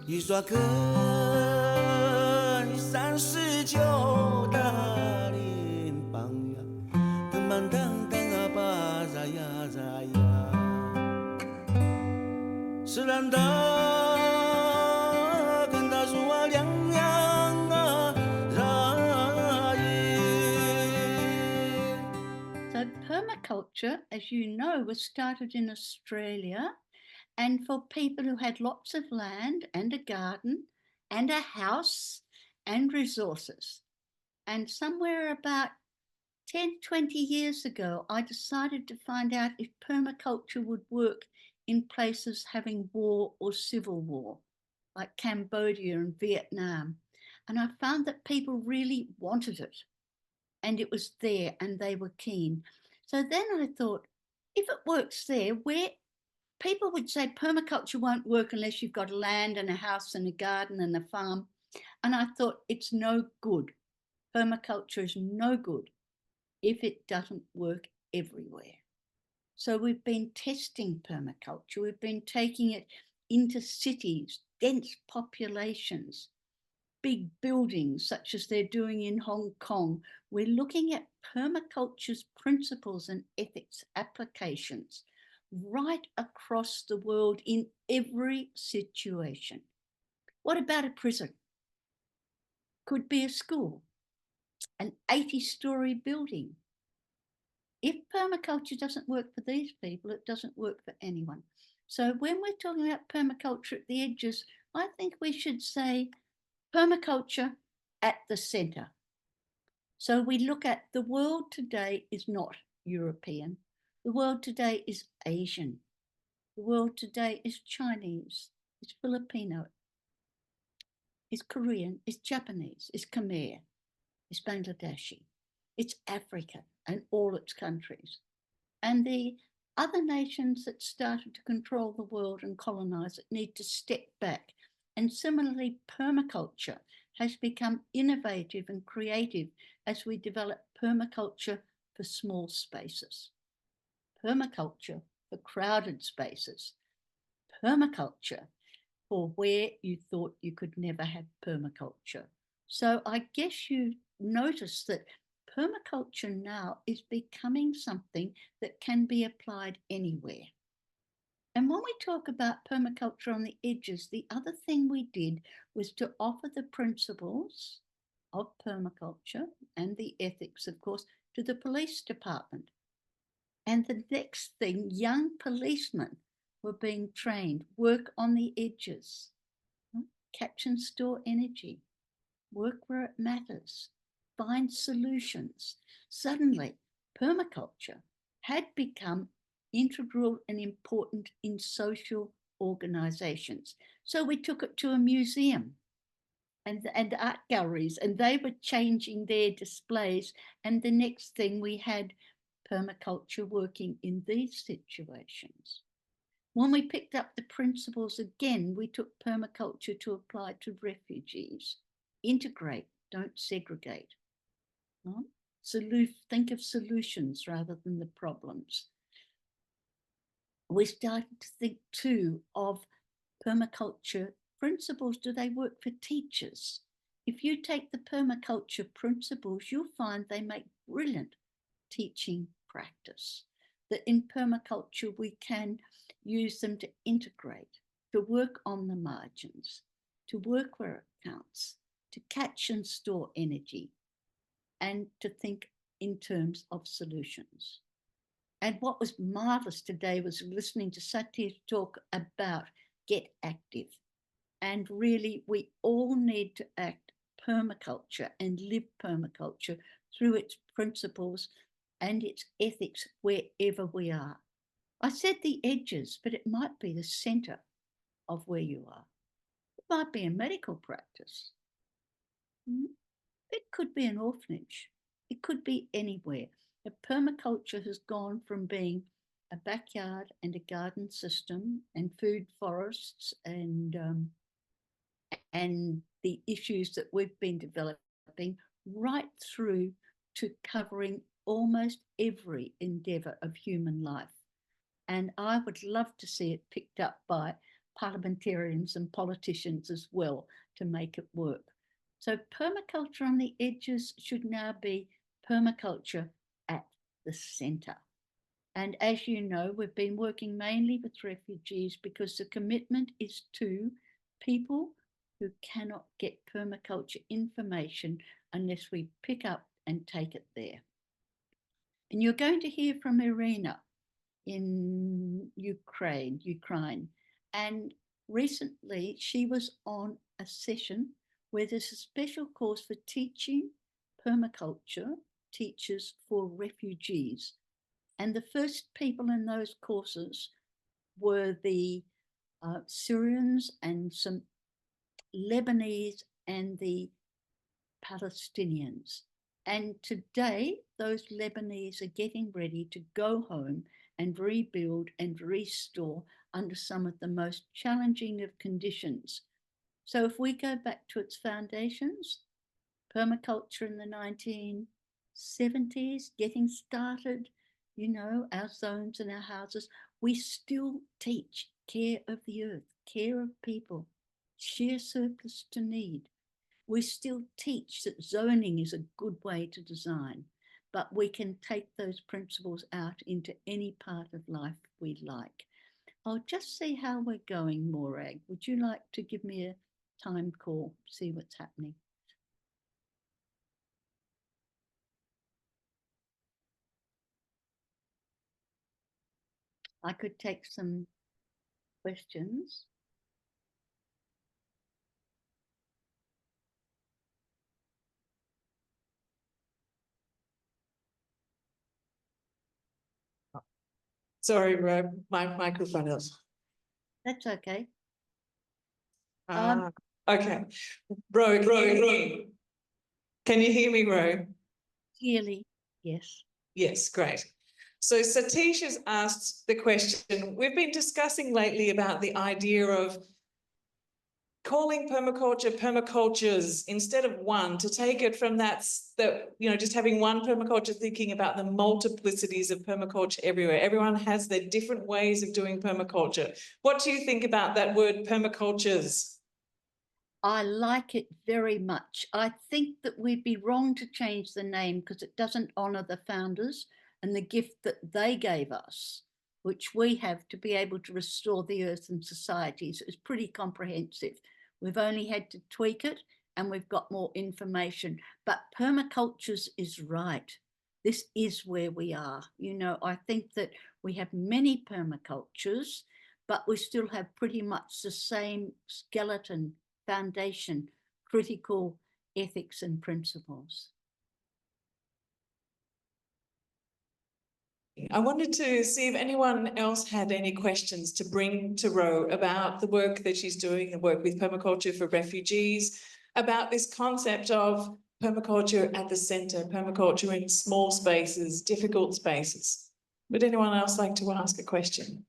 一刷根39大林邦呀，藤蔓当当啊巴扎呀扎呀，是兰达跟大树啊亮亮啊扎耶。So permaculture, as you know, was started in Australia, and for people who had lots of land and a garden and a house and resources. And somewhere about 10, 20 years ago, I decided to find out if permaculture would work in places having war or civil war, like Cambodia and Vietnam. And I found that people really wanted it, and it was there and they were keen. So then I thought, if it works there, where people would say permaculture won't work unless you've got land and a house and a garden and a farm. And I thought, it's no good. Permaculture is no good if it doesn't work everywhere. So we've been testing permaculture. We've been taking it into cities, dense populations, big buildings such as they're doing in Hong Kong. We're looking at permaculture's principles and ethics applications right across the world in every situation. What about a prison? Could be a school, an 80-story building. If permaculture doesn't work for these people, it doesn't work for anyone. So when we're talking about permaculture at the edges, I think we should say permaculture at the center. So we look at the world today is not European. The world today is Asian. The world today is Chinese, is Filipino, is Korean, is Japanese, is Khmer, is Bangladeshi, it's Africa and all its countries. And the other nations that started to control the world and colonize it need to step back. And similarly, permaculture has become innovative and creative as we develop permaculture for small spaces, permaculture for crowded spaces, permaculture for where you thought you could never have permaculture. So I guess you notice that permaculture now is becoming something that can be applied anywhere. And when we talk about permaculture on the edges, the other thing we did was to offer the principles of permaculture and the ethics, of course, to the police department. And the next thing, young policemen were being trained, work on the edges, catch and store energy, work where it matters, find solutions. Suddenly, permaculture had become integral and important in social organizations. So we took it to a museum and art galleries, and they were changing their displays. And the next thing, we had permaculture working in these situations. When we picked up the principles again, we took permaculture to apply to refugees. Integrate, don't segregate. Think of solutions rather than the problems. We started to think too of permaculture principles. Do they work for teachers? If you take the permaculture principles, you'll find they make brilliant teaching practice. That in permaculture, we can use them to integrate, to work on the margins, to work where it counts, to catch and store energy, and to think in terms of solutions. And what was marvelous today was listening to Satya talk about get active. And really, we all need to act permaculture and live permaculture through its principles and its ethics wherever we are. I said the edges, but it might be the center of where you are. It might be a medical practice. It could be an orphanage. It could be anywhere. The permaculture has gone from being a backyard and a garden system and food forests and the issues that we've been developing right through to covering almost every endeavour of human life. And I would love to see it picked up by parliamentarians and politicians as well to make it work. So permaculture on the edges should now be permaculture at the centre. And as you know, we've been working mainly with refugees because the commitment is to people who cannot get permaculture information unless we pick up and take it there. And you're going to hear from Iryna in Ukraine. And recently she was on a session where there's a special course for teaching permaculture teachers for refugees. And the first people in those courses were the Syrians and some Lebanese and the Palestinians. And today, those Lebanese are getting ready to go home and rebuild and restore under some of the most challenging of conditions. So if we go back to its foundations, permaculture in the 1970s, getting started, you know, our zones and our houses, we still teach care of the earth, care of people, sheer surplus to need. We still teach that zoning is a good way to design, but we can take those principles out into any part of life we like. I'll just see how we're going, Morag. Would you like to give me a time call, see what's happening? I could take some questions. Sorry, Ro, my microphone is. That's okay. Okay. Ro, can you hear me, Ro? Clearly, yes. Yes, great. So Satish has asked the question, we've been discussing lately about the idea of calling permaculture permacultures instead of one, to take it from that, you know, just having one permaculture, thinking about the multiplicities of permaculture everywhere. Everyone has their different ways of doing permaculture. What do you think about that word permacultures? I like it very much. I think that we'd be wrong to change the name because it doesn't honour the founders and the gift that they gave us, which we have to be able to restore the earth and societies. It's pretty comprehensive. We've only had to tweak it and we've got more information. But permacultures is right. This is where we are. You know, I think that we have many permacultures, but we still have pretty much the same skeleton, foundation, critical ethics and principles. I wanted to see if anyone else had any questions to bring to Ro about the work that she's doing, the work with permaculture for refugees, about this concept of permaculture at the centre, permaculture in small spaces, difficult spaces. Would anyone else like to ask a question?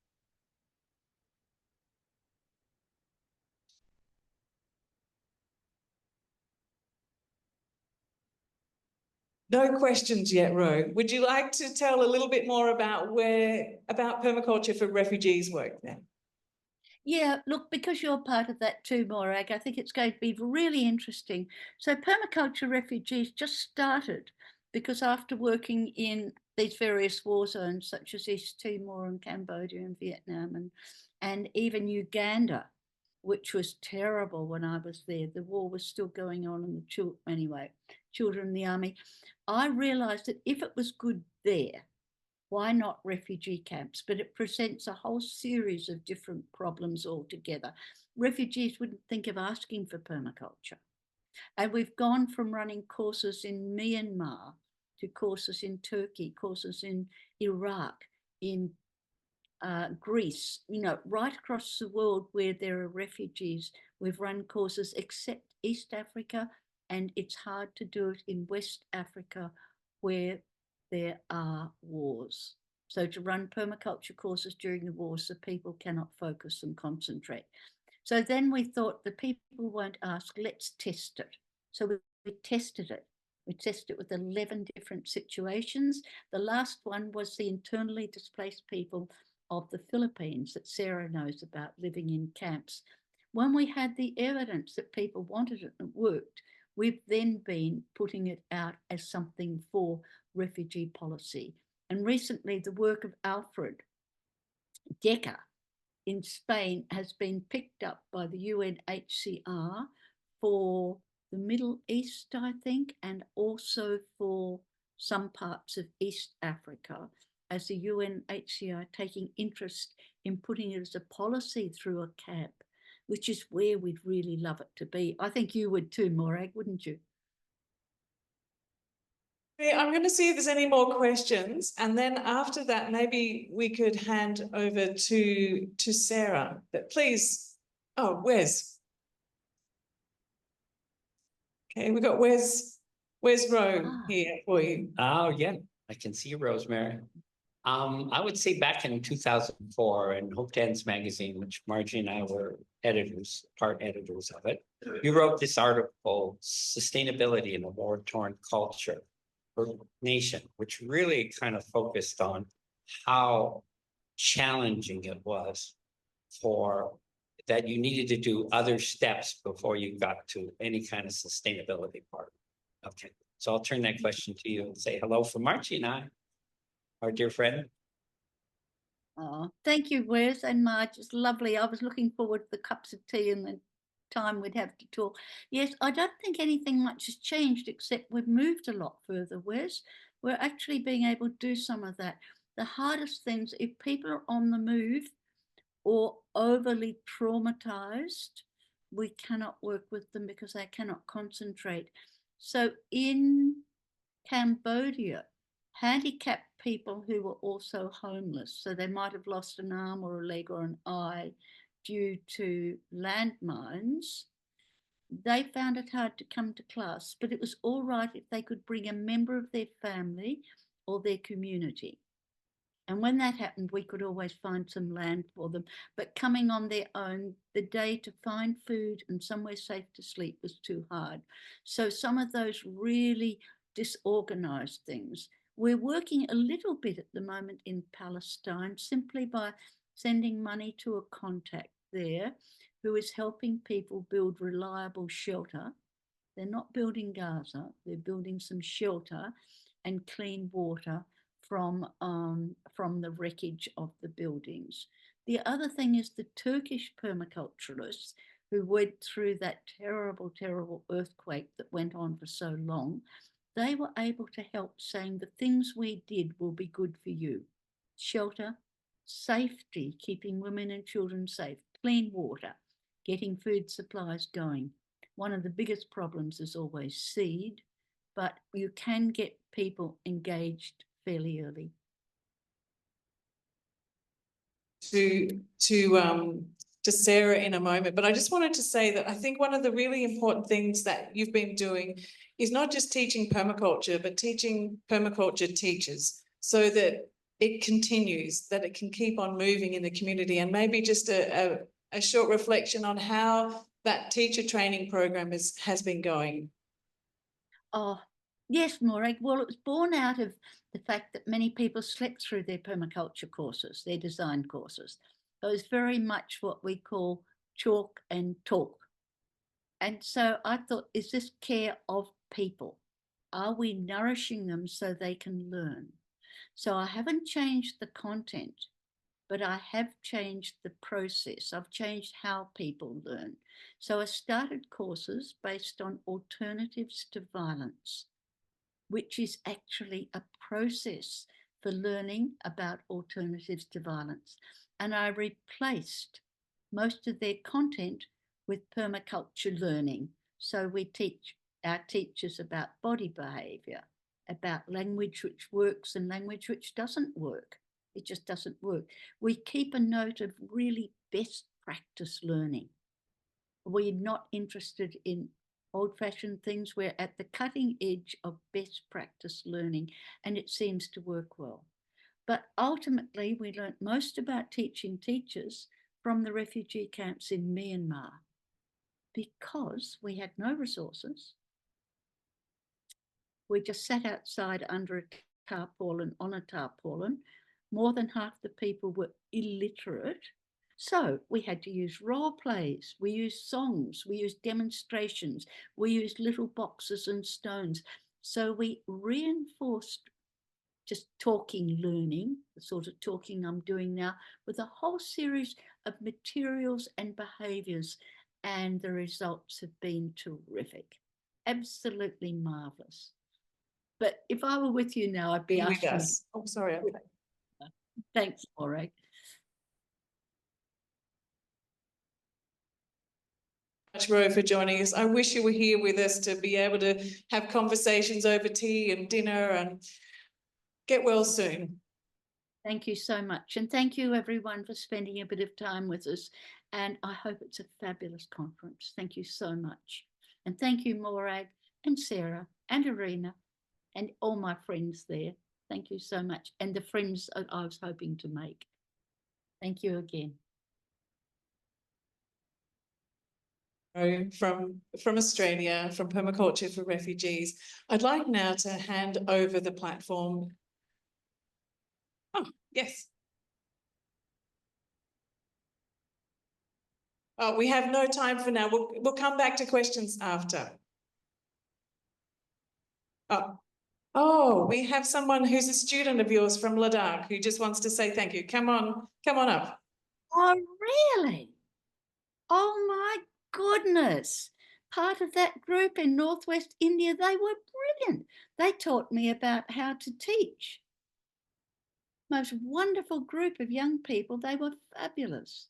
No questions yet, Ro. Would you like to tell a little bit more about permaculture for refugees work then? Yeah, look, because you're part of that too, Morag, I think it's going to be really interesting. So permaculture refugees just started because after working in these various war zones, such as East Timor and Cambodia and Vietnam and even Uganda, which was terrible when I was there. The war was still going on and children in the army. I realised that if it was good there, why not refugee camps? But it presents a whole series of different problems altogether. Refugees wouldn't think of asking for permaculture. And we've gone from running courses in Myanmar to courses in Turkey, courses in Iraq, in Greece, you know, right across the world where there are refugees. We've run courses except East Africa, and it's hard to do it in West Africa where there are wars. So to run permaculture courses during the war so people cannot focus and concentrate. So then we thought the people won't ask, let's test it. So we tested it. We tested it with 11 different situations. The last one was the internally displaced people of the Philippines that Sarah knows about, living in camps. When we had the evidence that people wanted it and it worked, we've then been putting it out as something for refugee policy. And recently, the work of Alfred Decker in Spain has been picked up by the UNHCR for the Middle East, I think, and also for some parts of East Africa, as the UNHCR taking interest in putting it as a policy through a camp, which is where we'd really love it to be. I think you would too, Morag, wouldn't you? I'm going to see if there's any more questions, and then after that, maybe we could hand over to Sarah. But please, oh, Wes. Okay, we've got Wes Rowe here for you. Oh, yeah, I can see you, Rosemary. I would say back in 2004 in Hope Dance magazine, which Margie and I were editors, part editors of it, you wrote this article, Sustainability in a War-Torn Culture or Nation, which really kind of focused on how challenging it was for that you needed to do other steps before you got to any kind of sustainability part. Okay, so I'll turn that question to you and say hello from Margie and I, our dear friend. Oh, thank you, Wes and Marge. It's lovely. I was looking forward to the cups of tea and the time we'd have to talk. Yes, I don't think anything much has changed, except we've moved a lot further, Wes. We're actually being able to do some of that. The hardest things, if people are on the move or overly traumatized, we cannot work with them because they cannot concentrate. So in Cambodia, handicapped people who were also homeless, so they might have lost an arm or a leg or an eye due to landmines, they found it hard to come to class, but it was all right if they could bring a member of their family or their community. And when that happened, we could always find some land for them. But coming on their own, the day to find food and somewhere safe to sleep was too hard. So some of those really disorganized things, we're working a little bit at the moment in Palestine simply by sending money to a contact there who is helping people build reliable shelter. They're not building Gaza, they're building some shelter and clean water from the wreckage of the buildings. The other thing is the Turkish permaculturists who went through that terrible, terrible earthquake that went on for so long. They were able to help, saying the things we did will be good for you. Shelter, safety, keeping women and children safe, clean water, getting food supplies going. One of the biggest problems is always seed, but you can get people engaged fairly early. To Sarah in a moment, but I just wanted to say that I think one of the really important things that you've been doing is not just teaching permaculture, but teaching permaculture teachers so that it continues, that it can keep on moving in the community. And maybe just a short reflection on how that teacher training program has been going. Oh, yes, Morag. Well, it was born out of the fact that many people slept through their permaculture courses, their design courses. It was very much what we call chalk and talk. And so I thought, is this care of people? Are we nourishing them so they can learn? So I haven't changed the content, but I have changed the process. I've changed how people learn. So I started courses based on alternatives to violence, which is actually a process for learning about alternatives to violence. And I replaced most of their content with permaculture learning. So we teach our teachers about body behavior, about language which works and language which doesn't work. It just doesn't work. We keep a note of really best practice learning. We're not interested in old-fashioned things. We're at the cutting edge of best practice learning, and it seems to work well. But ultimately, we learned most about teaching teachers from the refugee camps in Myanmar because we had no resources. We just sat outside under a tarpaulin, on a tarpaulin, More than half the people were illiterate. So we had to use role plays, we used songs, we used demonstrations, we used little boxes and stones. So we reinforced just talking learning, the sort of talking I'm doing now, with a whole series of materials and behaviours, and the results have been terrific. Absolutely marvellous. But if I were with you now, I'd be with asking. us. Oh, sorry. Okay. Thanks, Morag. Ro, for joining us. I wish you were here with us to be able to have conversations over tea and dinner, and get well soon. Thank you so much. And thank you everyone for spending a bit of time with us. And I hope it's a fabulous conference. Thank you so much. And thank you, Morag and Sarah and Iryna and all my friends there. Thank you so much. And the friends that I was hoping to make. Thank you again. From Australia, from Permaculture for Refugees. I'd like now to hand over the platform. Oh, yes. Oh, we have no time for now. We'll come back to questions after. Oh, we have someone who's a student of yours from Ladakh who just wants to say thank you. Come on up. Oh, really? Oh my goodness. Part of that group in Northwest India, they were brilliant. They taught me about how to teach. Most wonderful group of young people. They were fabulous.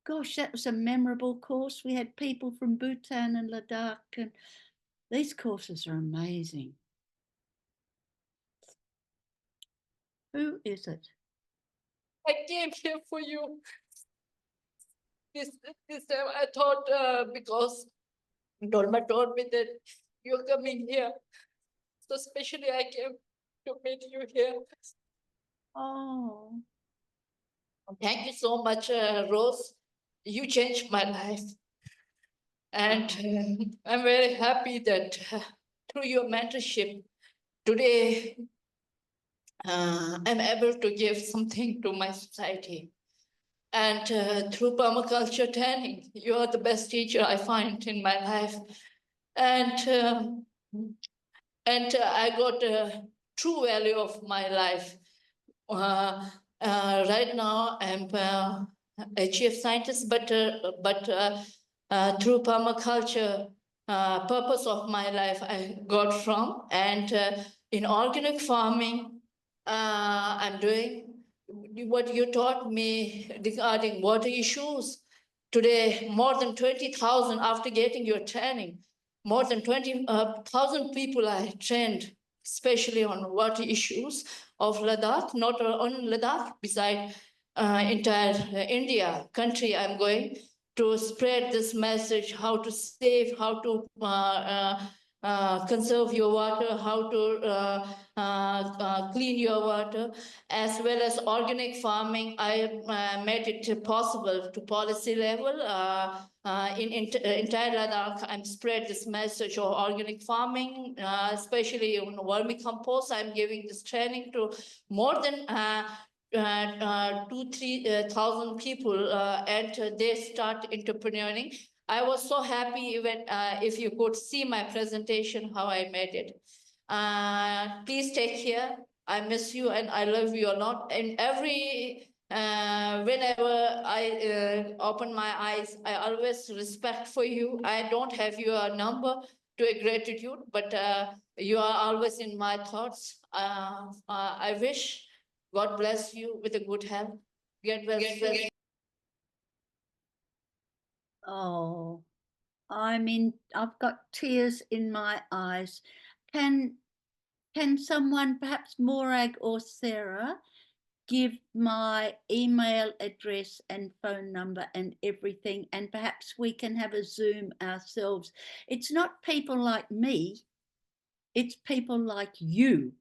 Gosh, that was a memorable course. We had people from Bhutan and Ladakh, and these courses are amazing. Who is it? I came here for you. This time I thought because Dolma told me that you're coming here. So especially I came to meet you here. Oh. Thank you so much, Rose. You changed my life. And I'm very happy that through your mentorship, today I'm able to give something to my society. And through permaculture training, you are the best teacher I find in my life. And I got a true value of my life. Right now, I'm a chief scientist, but through permaculture, purpose of my life I got from. And in organic farming, I'm doing what you taught me regarding water issues. Today, more than 20,000 after getting your training, more than 20,000 people I trained, especially on water issues of Ladakh, not only Ladakh, beside entire India country. I'm going to spread this message, how to save, how to conserve your water, how to clean your water, as well as organic farming. I made it possible to policy level. In entire Ladakh, I'm spread this message of organic farming, especially in vermicompost. I'm giving this training to more than 2,000-3,000 people, and they start entrepreneuring. I was so happy when, if you could see my presentation, how I made it. Please take care. I miss you and I love you a lot. And every, whenever I open my eyes, I always respect for you. I don't have your number to a gratitude, but you are always in my thoughts. I wish God bless you with a good health. Get well. Oh, I've got tears in my eyes. Can someone, perhaps Morag or Sarah, give my email address and phone number and everything, and perhaps we can have a Zoom ourselves. It's not people like me, it's people like you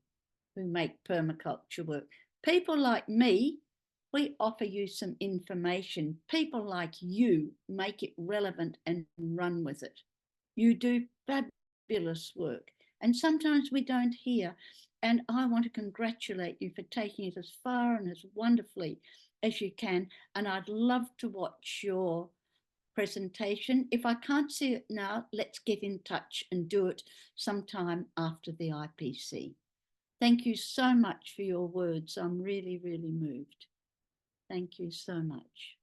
who make permaculture work. People like me, we offer you some information. People like you make it relevant and run with it. You do fabulous work. And sometimes we don't hear. And I want to congratulate you for taking it as far and as wonderfully as you can. And I'd love to watch your presentation. If I can't see it now, let's get in touch and do it sometime after the IPC. Thank you so much for your words. I'm really, really moved. Thank you so much.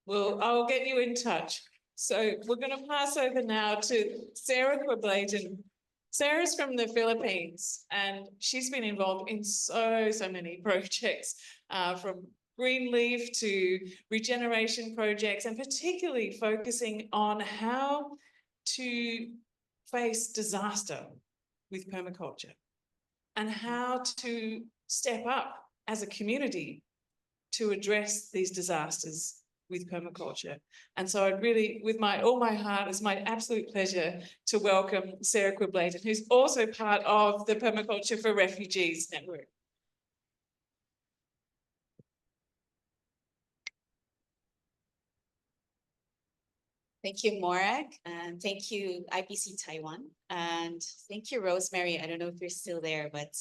Well, I'll get you in touch. So we're going to pass over now to Sarah Queblatin. Sarah's from the Philippines, and she's been involved in so many projects, from Greenleaf to regeneration projects, and particularly focusing on how to face disaster with permaculture and how to step up as a community to address these disasters with permaculture. And so I'd really, with all my heart, it's my absolute pleasure to welcome Sarah Queblatin, who's also part of the Permaculture for Refugees Network. Thank you, Morag, and thank you, IPC Taiwan, and thank you, Rosemary. I don't know if you're still there, but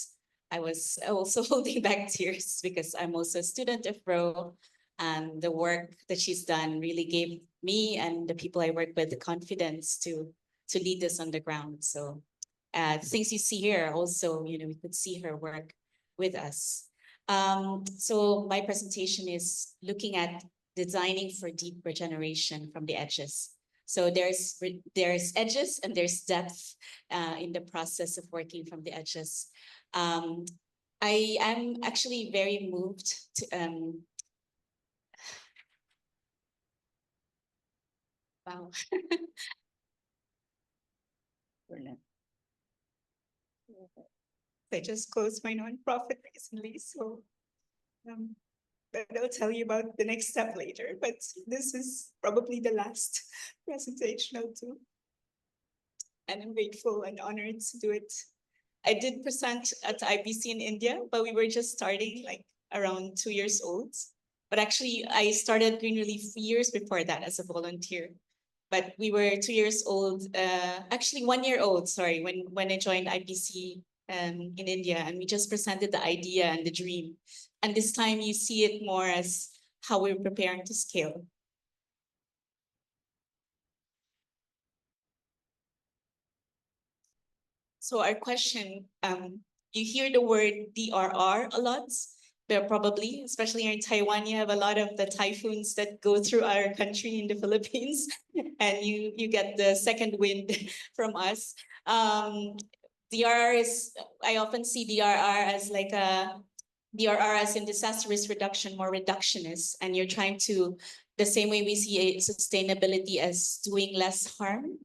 I was also holding back tears because I'm also a student of Ro, and the work that she's done really gave me and the people I work with the confidence to lead this on the ground. So the things you see here also, we could see her work with us. So my presentation is looking at designing for deep regeneration from the edges. So there's edges and there's depth in the process of working from the edges. I am actually very moved to wow. I just closed my nonprofit recently, so but I'll tell you about the next step later. But this is probably the last presentation I'll do. And I'm grateful and honored to do it. I did present at IPC in India, but we were just starting like around 2 years old. But actually, I started Green Relief years before that as a volunteer. But we were 2 years old, actually 1 year old, sorry, when I joined IPC in India, and we just presented the idea and the dream. And this time you see it more as how we're preparing to scale. So our question, you hear the word DRR a lot, but probably, especially here in Taiwan, you have a lot of the typhoons that go through our country in the Philippines, and you get the second wind from us. DRR is, I often see DRR as like DRR as in disaster risk reduction, more reductionist, and you're trying to, the same way we see sustainability as doing less harm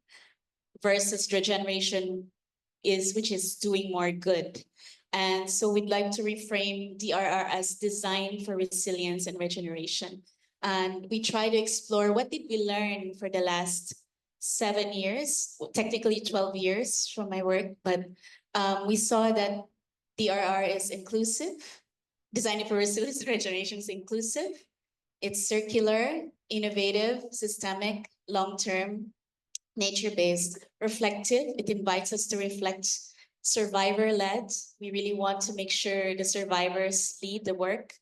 versus regeneration which is doing more good. And so we'd like to reframe DRR as design for resilience and regeneration. And we try to explore what did we learn for the last 7 years, technically 12 years from my work, but we saw that DRR is inclusive. Designing for resilience and regeneration is inclusive. It's circular, innovative, systemic, long-term, nature-based, reflective. It invites us to reflect, survivor-led. We really want to make sure the survivors lead the work,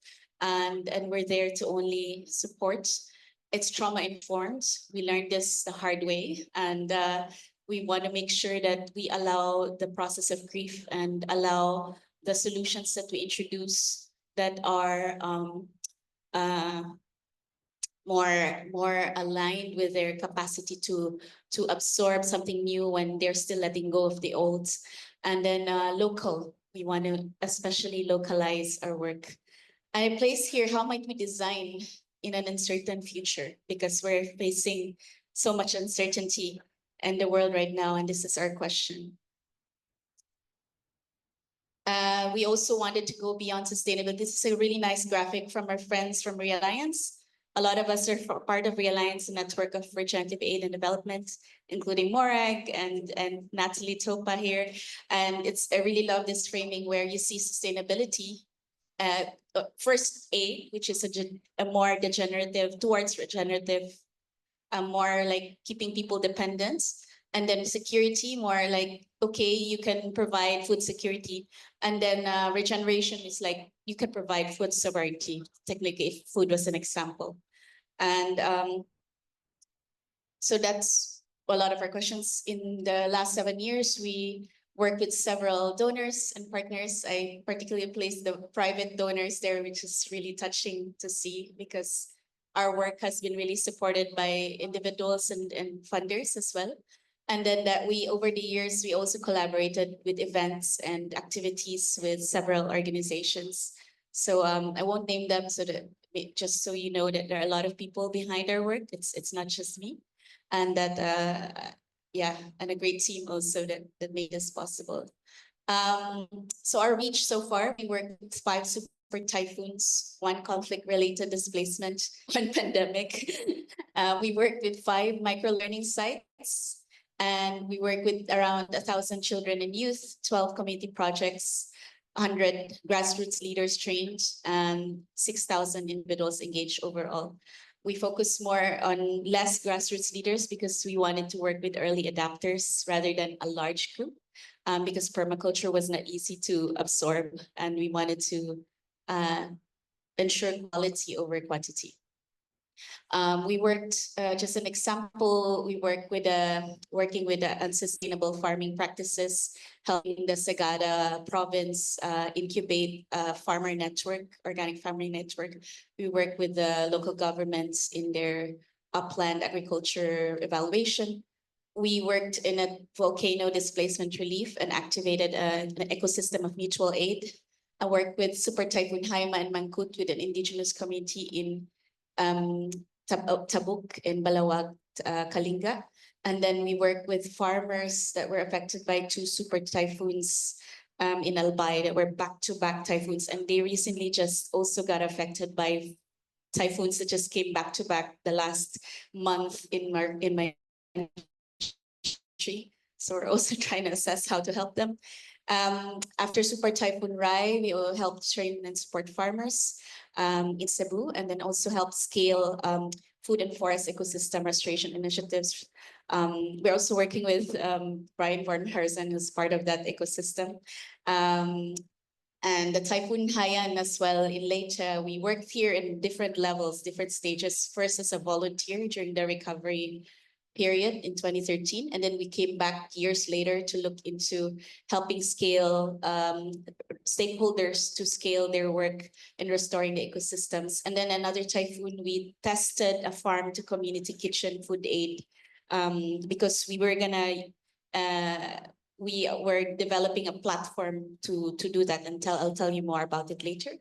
and we're there to only support. It's trauma-informed. We learned this the hard way, and we want to make sure that we allow the process of grief and allow the solutions that we introduce that are more aligned with their capacity to absorb something new when they're still letting go of the old. And then local, we want to especially localize our work. I place here, how might we design in an uncertain future? Because we're facing so much uncertainty in the world right now, and this is our question. We also wanted to go beyond sustainability. This is a really nice graphic from our friends from Realliance. A lot of us are part of Realliance, a network of regenerative aid and development, including Morag and Natalie Topa here. And I really love this framing where you see sustainability. First A, which is a more degenerative, towards regenerative, more like keeping people dependent. And then security, more like, okay, you can provide food security. And then regeneration is like, you can provide food sovereignty, technically, if food was an example. And so that's a lot of our questions. In the last 7 years, we worked with several donors and partners. I particularly placed the private donors there, which is really touching to see, because our work has been really supported by individuals and funders as well. And then that over the years, we also collaborated with events and activities with several organizations. So I won't name them, so that just so you know that there are a lot of people behind our work. It's not just me, and that yeah, and a great team also that made this possible. So our reach so far, we worked with 5 super typhoons, 1 conflict-related displacement, 1 pandemic. We worked with 5 micro-learning sites. And we work with around 1,000 children and youth, 12 community projects, 100 grassroots leaders trained, and 6,000 individuals engaged overall. We focus more on less grassroots leaders because we wanted to work with early adapters rather than a large group, because permaculture was not easy to absorb, and we wanted to ensure quality over quantity. We worked, just an example, we worked with working with unsustainable farming practices, helping the Sagada province incubate a farmer network, organic farming network. We work with the local governments in their upland agriculture evaluation. We worked in a volcano displacement relief and activated an ecosystem of mutual aid. I worked with Super Typhoon Haima and Mangkut with an indigenous community in Tabuk in Balawag, Kalinga. And then we work with farmers that were affected by 2 super typhoons in Albay that were back-to-back typhoons. And they recently just also got affected by typhoons that just came back-to-back the last month in my country. So we're also trying to assess how to help them. After Super Typhoon Rai, we will help train and support farmers in Cebu, and then also help scale food and forest ecosystem restoration initiatives. We're also working with Brian Von Herzen, who's part of that ecosystem. And the Typhoon Haiyan as well in Leyte. We worked here in different levels, different stages. First as a volunteer during the recovery period in 2013. And then we came back years later to look into helping scale stakeholders to scale their work in restoring the ecosystems. And then another typhoon, we tested a farm to community kitchen food aid because we were we were developing a platform to do that, and I'll tell you more about it later.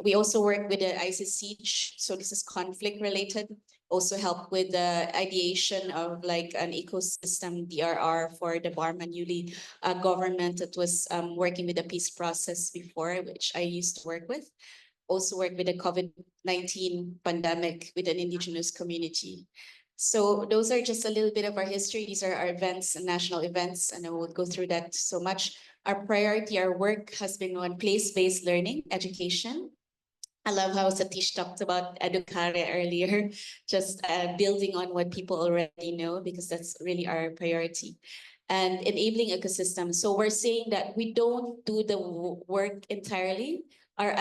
We also work with the ICC, so this is conflict related. Also help with the ideation of like an ecosystem DRR for the Burma Yuli government that was working with the peace process before, which I used to work with. Also work with the COVID-19 pandemic with an indigenous community. So those are just a little bit of our history. These are our events and national events, and I won't go through that so much. Our priority, our work has been on place-based learning, education. I love how Satish talked about Educare earlier, just building on what people already know, because that's really our priority. And enabling ecosystems. So we're saying that we don't do the work entirely. Our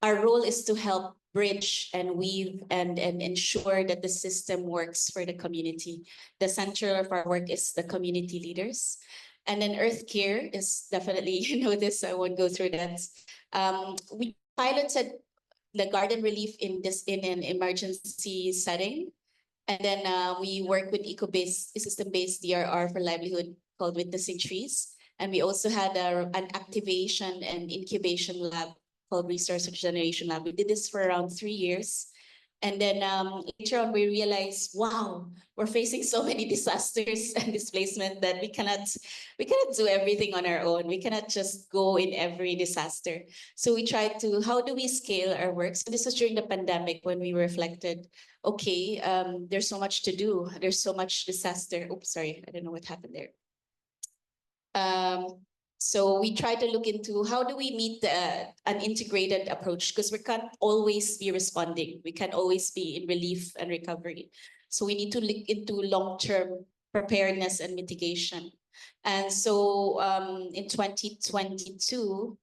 role is to help bridge and weave and ensure that the system works for the community. The center of our work is the community leaders. And then Earth Care is definitely, you know this, I won't go through that. We piloted the garden relief in an emergency setting. And then we work with system-based DRR for livelihood called Witnessing Trees. And we also had an activation and incubation lab called Resource Regeneration Lab. We did this for around 3 years. And then later on, we realized, wow, we're facing so many disasters and displacement that we cannot do everything on our own. We cannot just go in every disaster. So we tried to, how do we scale our work? So this was during the pandemic when we reflected, okay, there's so much to do. There's so much disaster. Oops, sorry, I don't know what happened there. So we try to look into how do we meet an integrated approach, because we can't always be responding. We can't always be in relief and recovery. So we need to look into long-term preparedness and mitigation. And so in 2022,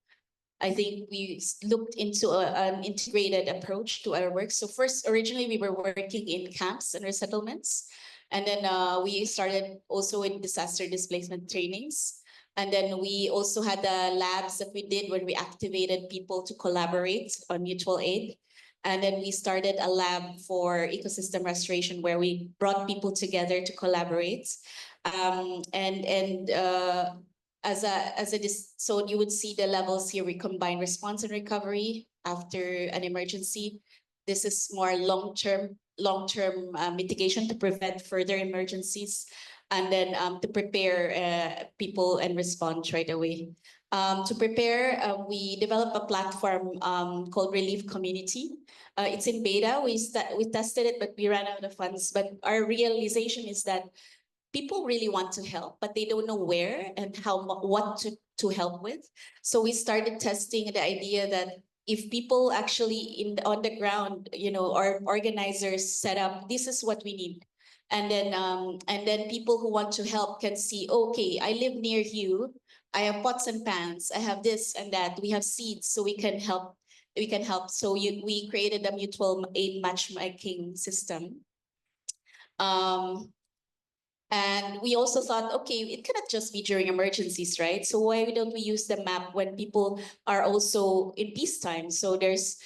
I think we looked into an integrated approach to our work. So first, originally we were working in camps and resettlements. And then we started also in disaster displacement trainings. And then we also had the labs that we did when we activated people to collaborate on mutual aid. And then we started a lab for ecosystem restoration where we brought people together to collaborate. So you would see the levels here. We combine response and recovery after an emergency. This is more long-term mitigation to prevent further emergencies, and then to prepare people and respond right away. To prepare, we developed a platform called Relief Community. It's in beta. We tested it, but we ran out of funds. But our realization is that people really want to help, but they don't know where and what to help with. So we started testing the idea that if people actually on the ground, or organizers set up, this is what we need. And then people who want to help can see, okay, I live near you. I have pots and pans. I have this and that. We have seeds, so we can help. So we created a mutual aid matchmaking system. And we also thought, okay, it cannot just be during emergencies, right? So why don't we use the map when people are also in peacetime? So there's,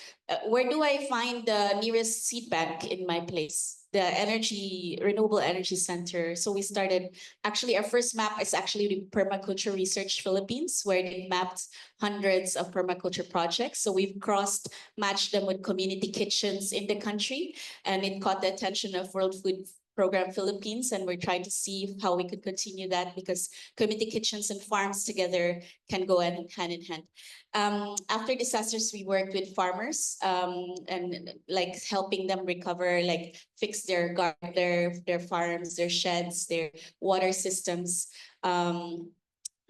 where do I find the nearest seed bank in my place? The Renewable Energy Center. So we started, actually our first map is actually the Permaculture Research Philippines, where they mapped hundreds of permaculture projects. So we've matched them with community kitchens in the country, and it caught the attention of World Food Program Philippines, and we're trying to see how we could continue that, because community kitchens and farms together can go hand in hand. After disasters, we worked with farmers and like helping them recover, like fix their farms, their sheds, their water systems. And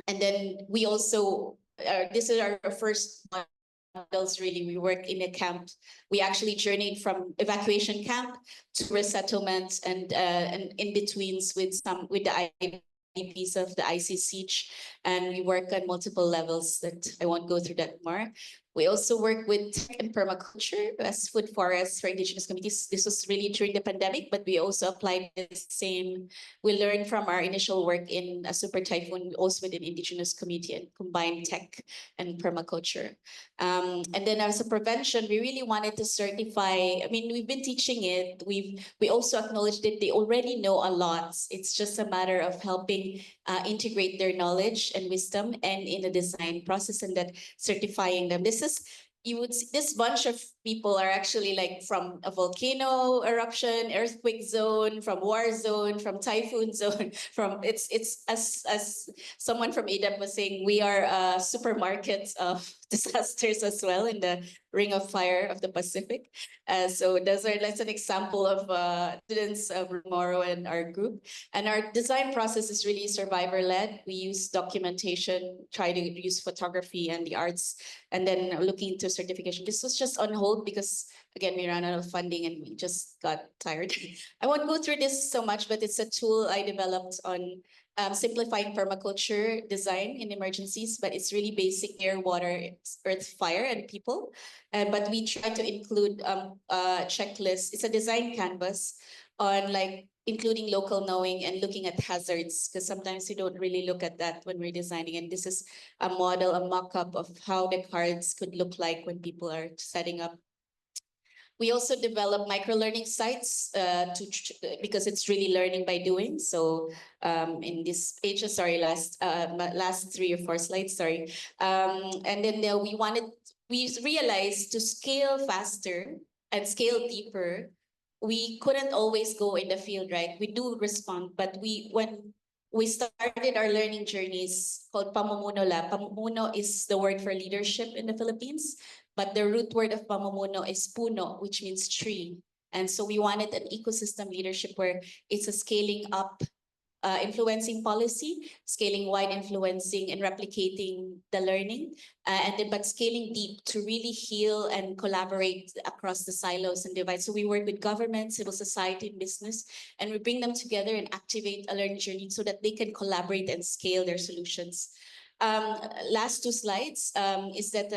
then we also, this is our first models, really. We work in a camp. We actually journeyed from evacuation camp to resettlement and in-betweens with the IDPs of the ICC, and we work on multiple levels that I won't go through that more. We also work with tech and permaculture as food forests for indigenous communities. This was really during the pandemic, but we also applied the same. We learned from our initial work in a super typhoon, also with an indigenous community, and combined tech and permaculture. And then as a prevention, we really wanted to certify. I mean, we've been teaching it. We also acknowledged that they already know a lot. It's just a matter of helping integrate their knowledge and wisdom and in the design process, and that certifying them. This bunch of people are actually like from a volcano eruption, earthquake zone, from war zone, from typhoon zone, it's as someone from ADEP was saying, we are a supermarket of disasters as well in the Ring of Fire of the Pacific. So that's an example of students of Morrow and our group. And our design process is really survivor-led. We use documentation, try to use photography and the arts, and then looking into certification. This was just on hold because, again, we ran out of funding and we just got tired. I won't go through this so much, but it's a tool I developed on simplifying permaculture design in emergencies, but it's really basic: air, water, earth, fire, and people. But we try to include checklists. It's a design canvas on like including local knowing and looking at hazards, because sometimes we don't really look at that when we're designing. And this is a model, a mock-up of how the cards could look like when people are setting up. We also develop micro-learning sites because it's really learning by doing. So in this page, sorry, last 3 or 4 slides, sorry. And then we realized to scale faster and scale deeper, we couldn't always go in the field, right? We do respond, but when we started our learning journeys called Pamumuno Lab. Pamumuno is the word for leadership in the Philippines, but the root word of Pamumuno is puno, which means tree. And so we wanted an ecosystem leadership where it's a scaling up influencing policy, scaling wide, influencing and replicating the learning, but scaling deep to really heal and collaborate across the silos and divides. So we work with government, civil society, and business, and we bring them together and activate a learning journey so that they can collaborate and scale their solutions. Last two slides is that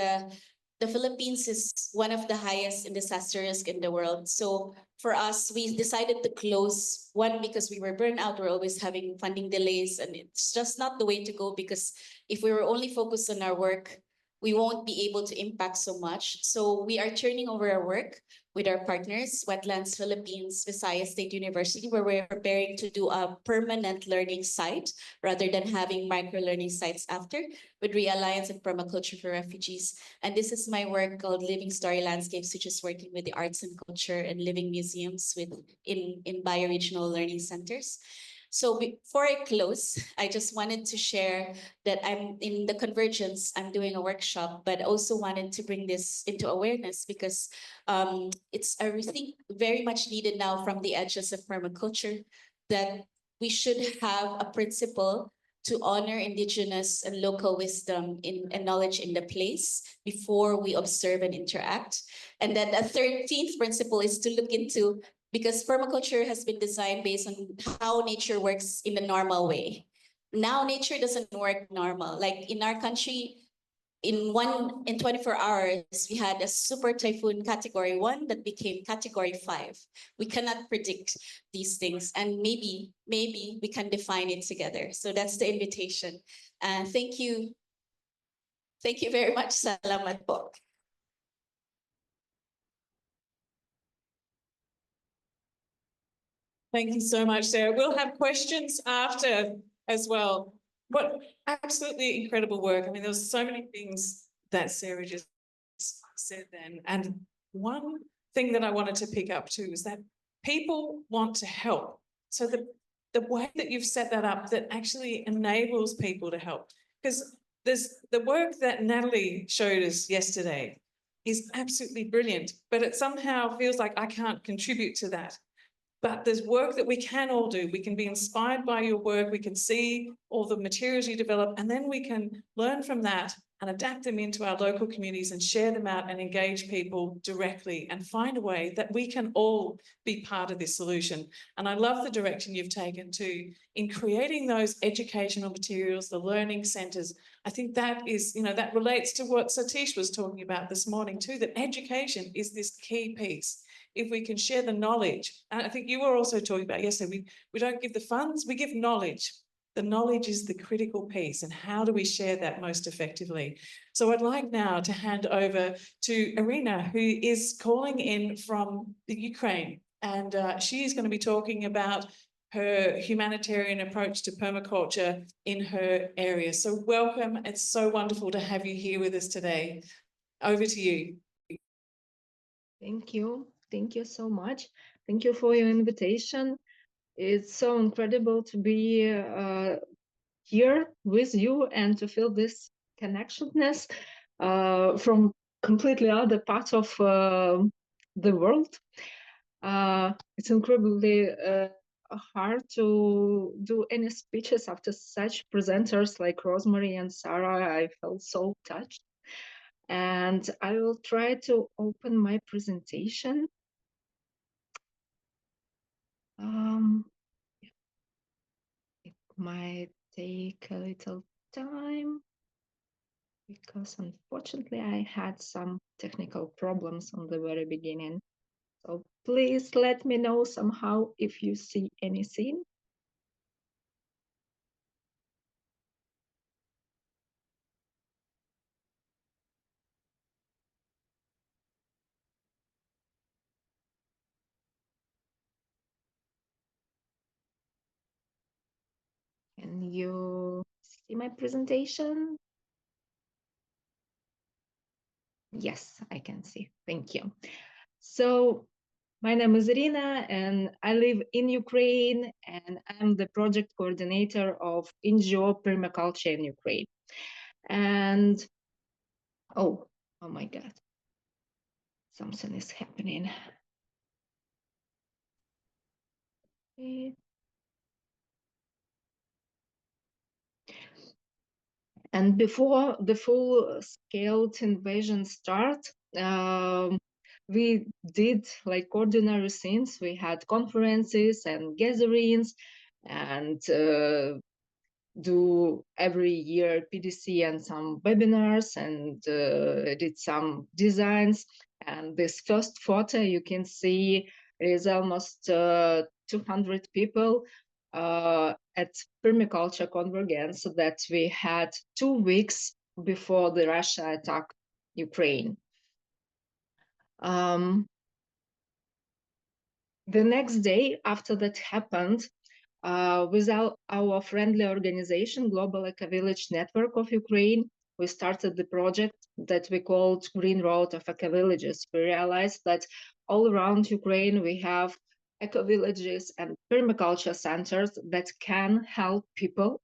the Philippines is one of the highest in disaster risk in the world. So for us, we decided to close, one, because we were burned out, we're always having funding delays, and it's just not the way to go, because if we were only focused on our work, we won't be able to impact so much. So we are turning over our work with our partners, Wetlands Philippines, Visayas State University, where we're preparing to do a permanent learning site rather than having micro-learning sites after, with Realliance and Permaculture for Refugees. And this is my work called Living Story Landscapes, which is working with the arts and culture and living museums in bioregional learning centers. So before I close, I just wanted to share that I'm in the Convergence, I'm doing a workshop, but also wanted to bring this into awareness because it's, I think, very much needed now from the edges of permaculture, that we should have a principle to honor indigenous and local wisdom and knowledge in the place before we observe and interact. And then the 13th principle is to look into, because permaculture has been designed based on how nature works in the normal way. Now nature doesn't work normal. Like in our country, in 24 hours, we had a super typhoon category 1 that became category 5. We cannot predict these things, and maybe we can define it together. So that's the invitation. Thank you. Thank you very much. Salamat po. Thank you so much, Sarah. We'll have questions after as well. What absolutely incredible work. I mean, there was so many things that Sarah just said then. And one thing that I wanted to pick up too is that people want to help. So the way that you've set that up that actually enables people to help, because there's the work that Natalie showed us yesterday is absolutely brilliant, but it somehow feels like I can't contribute to that. But there's work that we can all do. We can be inspired by your work. We can see all the materials you develop, and then we can learn from that and adapt them into our local communities and share them out and engage people directly and find a way that we can all be part of this solution. And I love the direction you've taken too in creating those educational materials, the learning centres. I think that is, you know, that relates to what Satish was talking about this morning too, that education is this key piece. If we can share the knowledge, and I think you were also talking about yesterday, we don't give the funds, we give knowledge. The knowledge is the critical piece, and how do we share that most effectively? So I'd like now to hand over to Iryna, who is calling in from the Ukraine, and she is going to be talking about her humanitarian approach to permaculture in her area. So welcome, it's so wonderful to have you here with us today. Over to you. Thank you. Thank you so much. Thank you for your invitation. It's so incredible to be here with you and to feel this connectedness from completely other parts of the world. It's incredibly hard to do any speeches after such presenters like Rosemary and Sarah. I felt so touched. And I will try to open my presentation. It might take a little time because unfortunately I had some technical problems on the very beginning. So please let me know somehow if you see anything. Can you see my presentation? Yes, I can see. Thank you. So my name is Iryna and I live in Ukraine, and I'm the project coordinator of NGO Permaculture in Ukraine. And oh my God, something is happening. Okay. And before the full-scale invasion started, we did like ordinary things. We had conferences and gatherings, and do every year PDC and some webinars, and did some designs. And this first photo you can see is almost 200 people at Permaculture Conference that we had 2 weeks before the Russia attacked Ukraine. The next day after that happened, with our friendly organization, Global Eco-Village Network of Ukraine, we started the project that we called Green Road of Eco-Villages. We realized that all around Ukraine, we have eco-villages and permaculture centers that can help people.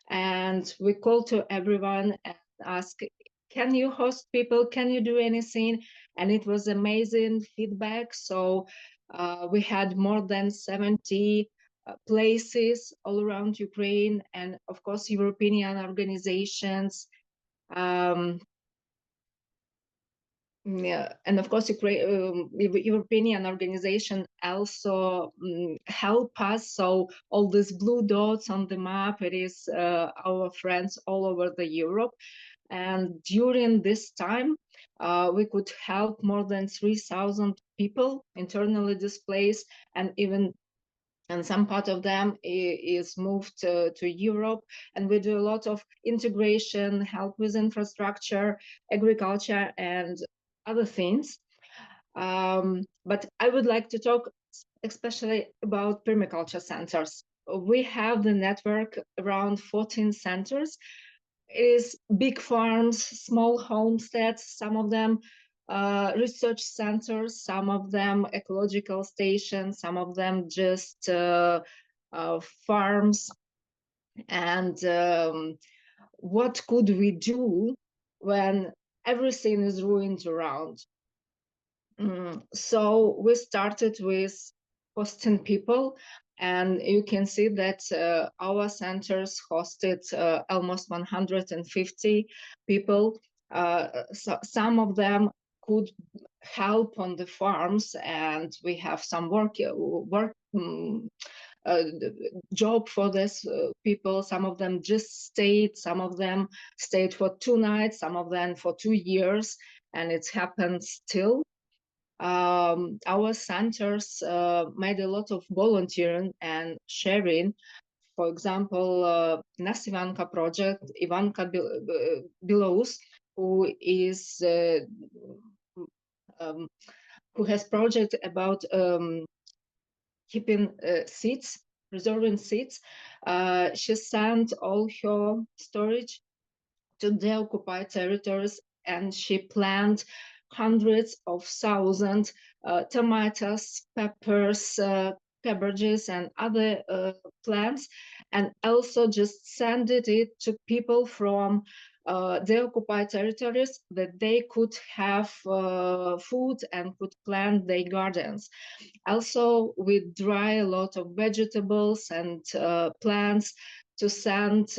And we called to everyone and asked, can you host people? Can you do anything? And it was amazing feedback. So we had more than 70 places all around Ukraine, and of course European organizations, and of course European organization also help us. So all these blue dots on the map, it is our friends all over the Europe. And during this time, we could help more than 3,000 people internally displaced, and some part of them is moved to Europe. And we do a lot of integration, help with infrastructure, agriculture, and other things. But I would like to talk especially about permaculture centers. We have the network around 14 centers. It is big farms, small homesteads, some of them research centers, some of them ecological stations, some of them just farms. And what could we do when everything is ruined around? So we started with hosting people, and you can see that our centers hosted almost 150 people. So some of them could help on the farms, and we have some job for this people. Some of them just stayed, some of them stayed for 2 nights, some of them for 2 years, and it happens still. Our centers made a lot of volunteering and sharing. For example, Nas Ivanka project, Ivanka Belarus, who has project about keeping seeds, preserving seeds. She sent all her storage to the occupied territories, and she planted hundreds of thousands tomatoes, peppers, cabbages, and other plants, and also just sent it to people from the occupied territories that they could have food and could plant their gardens. Also, we dry a lot of vegetables and plants to send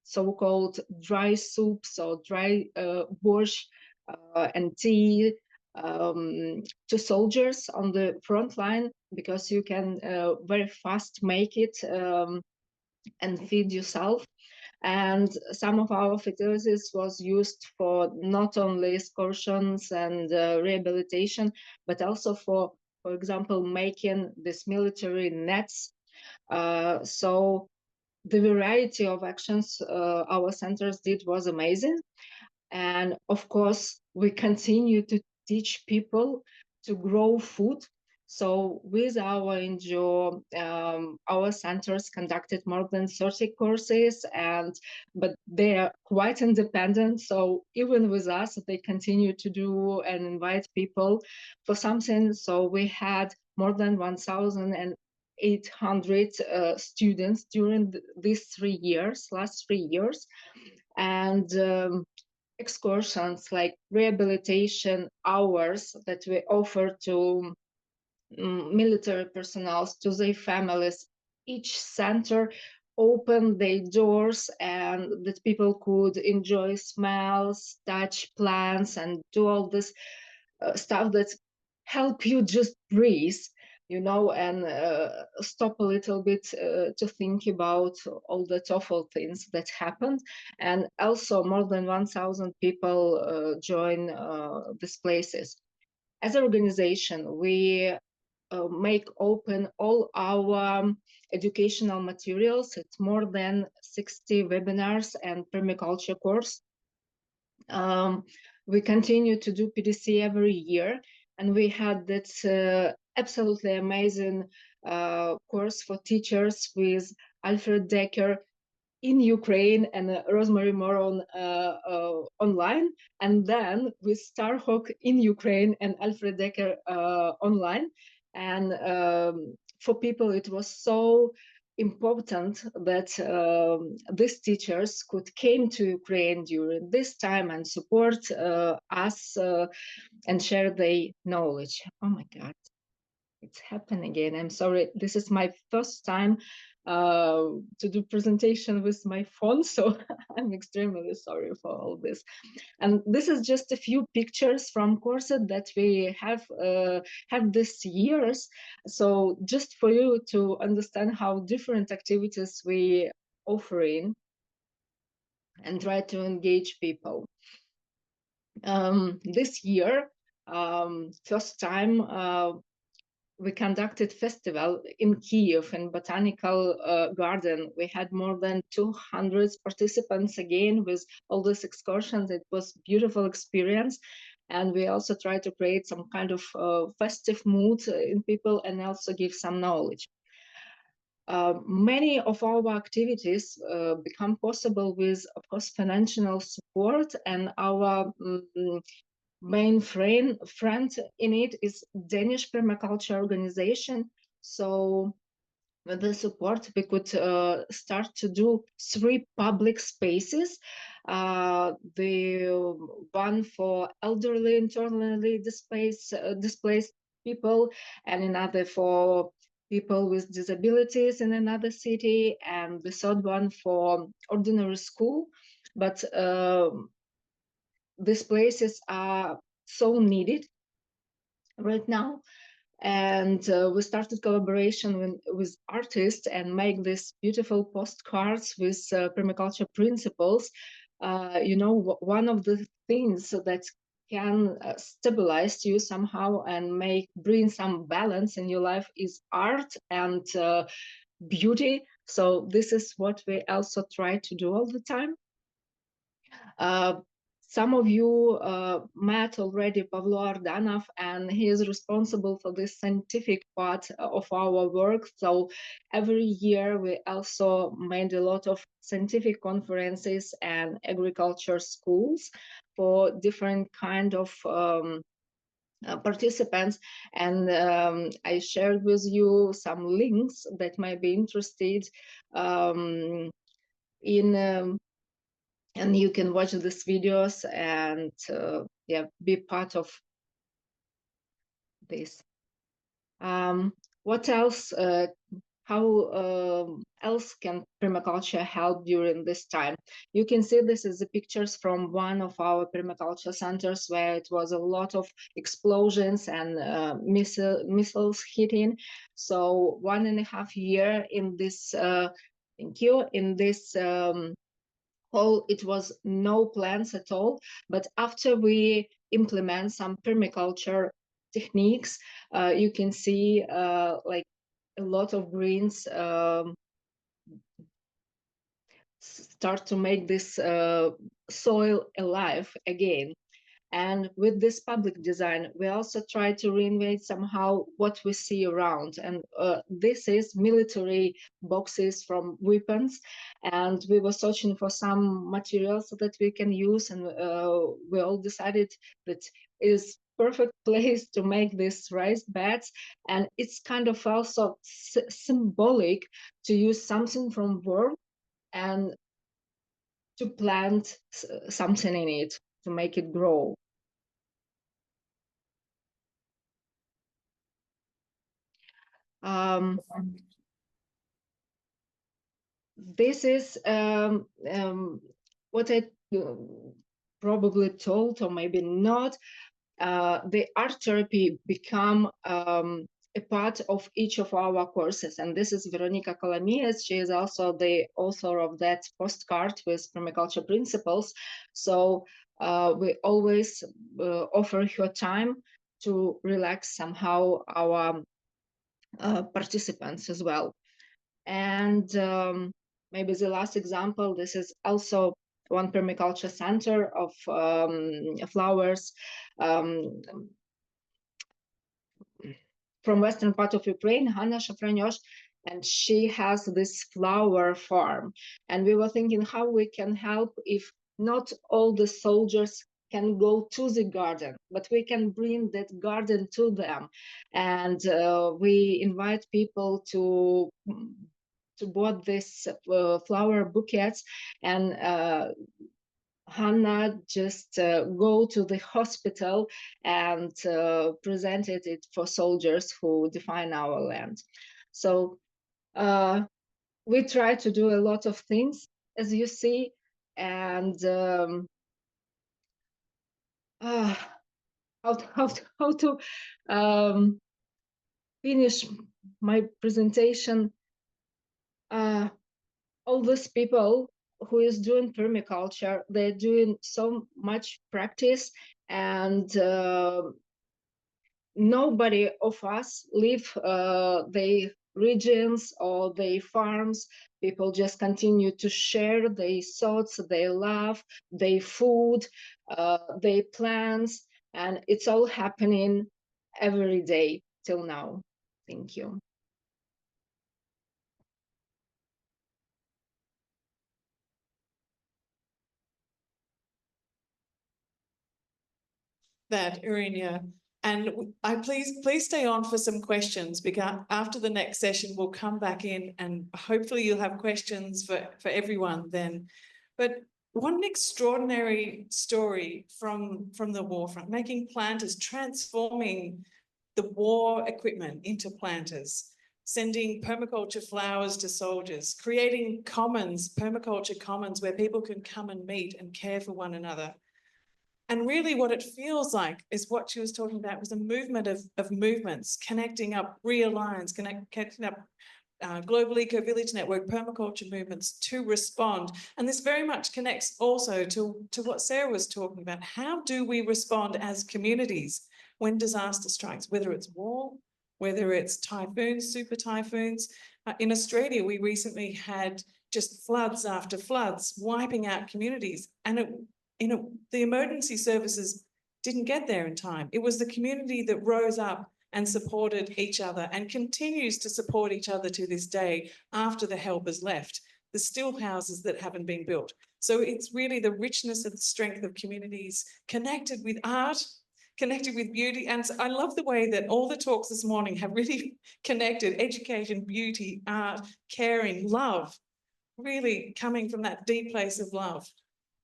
so-called dry soups or dry borscht and tea to soldiers on the front line, because you can very fast make it and feed yourself. And some of our facilities was used for not only excursions and rehabilitation, but also for example, making this military nets. So the variety of actions our centers did was amazing. And of course, we continue to teach people to grow food. So with our NGO, our centers conducted more than 30 courses, but they are quite independent. So even with us, they continue to do and invite people for something. So we had more than 1,800 students during these 3 years, last 3 years. And excursions like rehabilitation hours that we offer to military personnel, to their families. Each center open their doors and that people could enjoy smells, touch plants, and do all this stuff that help you just breathe, you know, and stop a little bit to think about all the awful things that happened. And also more than 1,000 people join these places. As an organization, we make open all our educational materials. It's more than 60 webinars and permaculture course. We continue to do PDC every year, and we had that absolutely amazing course for teachers with Alfred Decker in Ukraine and Rosemary Morrow online, and then with Starhawk in Ukraine and Alfred Decker online. And for people, it was so important that these teachers could came to Ukraine during this time and support us and share their knowledge. Oh my God, it's happening again. I'm sorry. This is my first time to do presentation with my phone, so I'm extremely sorry for all this. And this is just a few pictures from courses that we have had this years. So just for you to understand how different activities we offering and try to engage people. This year, first time we conducted festival in Kyiv in Botanical Garden. We had more than 200 participants again with all these excursions. It was a beautiful experience. And we also try to create some kind of festive mood in people and also give some knowledge. Many of our activities become possible with, of course, financial support, and our main friend in it is Danish Permaculture organization. So with the support, we could start to do 3 public spaces. The one for elderly, internally displaced people, and another for people with disabilities in another city, and the third one for ordinary school. But these places are so needed right now, and we started collaboration with artists and make these beautiful postcards with permaculture principles. You know, one of the things that can stabilize you somehow and bring some balance in your life is art and beauty. So this is what we also try to do all the time. Some of you met already Pavlo Ardanov, and he is responsible for this scientific part of our work. So every year we also made a lot of scientific conferences and agriculture schools for different kind of participants, and I shared with you some links that might be interested in and you can watch these videos and yeah, be part of this. What else? How else can permaculture help during this time? You can see this is the pictures from one of our permaculture centers where it was a lot of explosions and missiles hitting. So 1.5 years in this, thank you, in this it was no plants at all. But after we implement some permaculture techniques, you can see like a lot of greens start to make this soil alive again. And with this public design, we also try to reinvent somehow what we see around. And this is military boxes from weapons. And we were searching for some materials that we can use. And we all decided that it is perfect place to make these raised beds. And it's kind of also symbolic to use something from world and to plant something in it to make it grow. this is what I probably told, or maybe not. The art therapy become a part of each of our courses, and this is Veronica Colomias. She is also the author of that postcard with permaculture principles. So we always offer her time to relax somehow our participants as well. And maybe the last example, this is also one permaculture center of flowers from western part of Ukraine, Hanna Shafranyosh, and she has this flower farm. And we were thinking how we can help if not all the soldiers can go to the garden, but we can bring that garden to them. And we invite people to bought this flower bouquets, and Hannah just go to the hospital and presented it for soldiers who defend our land. So we try to do a lot of things, as you see, and how to finish my presentation. All these people who is doing permaculture, they're doing so much practice, and nobody of us leave their regions or their farms. People just continue to share their thoughts, their love, their food, their plants, and it's all happening every day till now. Thank you. That, Iryna. And please stay on for some questions, because after the next session, we'll come back in and hopefully you'll have questions for everyone then. But what an extraordinary story from the war front, making planters, transforming the war equipment into planters, sending permaculture flowers to soldiers, creating commons, permaculture commons, where people can come and meet and care for one another. And really what it feels like is what she was talking about was a movement of movements, connecting up Realigns, connecting up Global Eco Village Network, permaculture movements to respond. And this very much connects also to what Sarah was talking about. How do we respond as communities when disaster strikes, whether it's war, whether it's typhoons, super typhoons? In Australia, we recently had just floods after floods, wiping out communities. And the emergency services didn't get there in time. It was the community that rose up and supported each other and continues to support each other to this day after the help has left. There's still houses that haven't been built. So it's really the richness and the strength of communities connected with art, connected with beauty. And so I love the way that all the talks this morning have really connected education, beauty, art, caring, love, really coming from that deep place of love.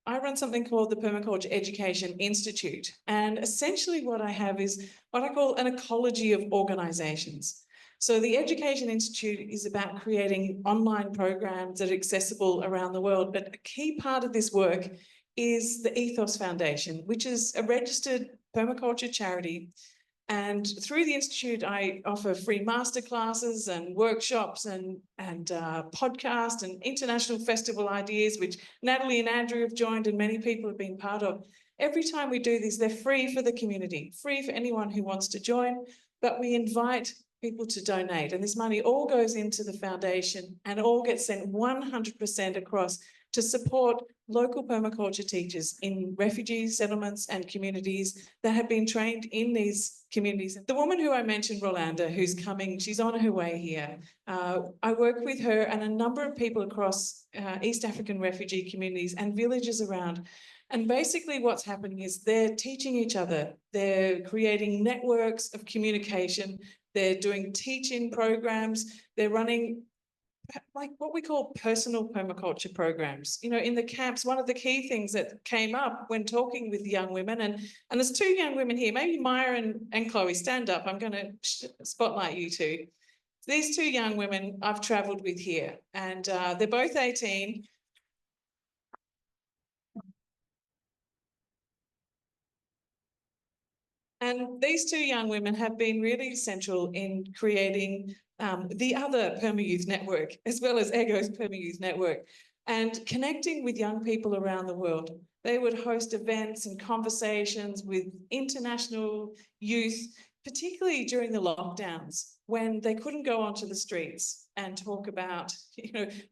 I run something called the Permaculture Education Institute. And essentially what I have is what I call an ecology of organisations. So the Education Institute is about creating online programs that are accessible around the world. But a key part of this work is the Ethos Foundation, which is a registered permaculture charity. And through the Institute, I offer free masterclasses and workshops and podcasts and international festival ideas, which Natalie and Andrew have joined and many people have been part of. Every time we do these, they're free for the community, free for anyone who wants to join, but we invite people to donate. And this money all goes into the foundation and all gets sent 100% across to support local permaculture teachers in refugee settlements and communities that have been trained in these communities. The woman who I mentioned, Rolanda, who's coming, she's on her way here. I work with her and a number of people across East African refugee communities and villages around. And basically what's happening is they're teaching each other. They're creating networks of communication. They're doing teaching programs. They're running like what we call personal permaculture programs. You know, in the camps, one of the key things that came up when talking with young women, and there's two young women here, maybe Maya and Chloe, stand up. I'm going to spotlight you two. These two young women I've travelled with here, and they're both 18. And these two young women have been really essential in creating the other Perma-Youth Network, as well as EGO's Perma-Youth Network, and connecting with young people around the world. They would host events and conversations with international youth, particularly during the lockdowns, when they couldn't go onto the streets and talk about,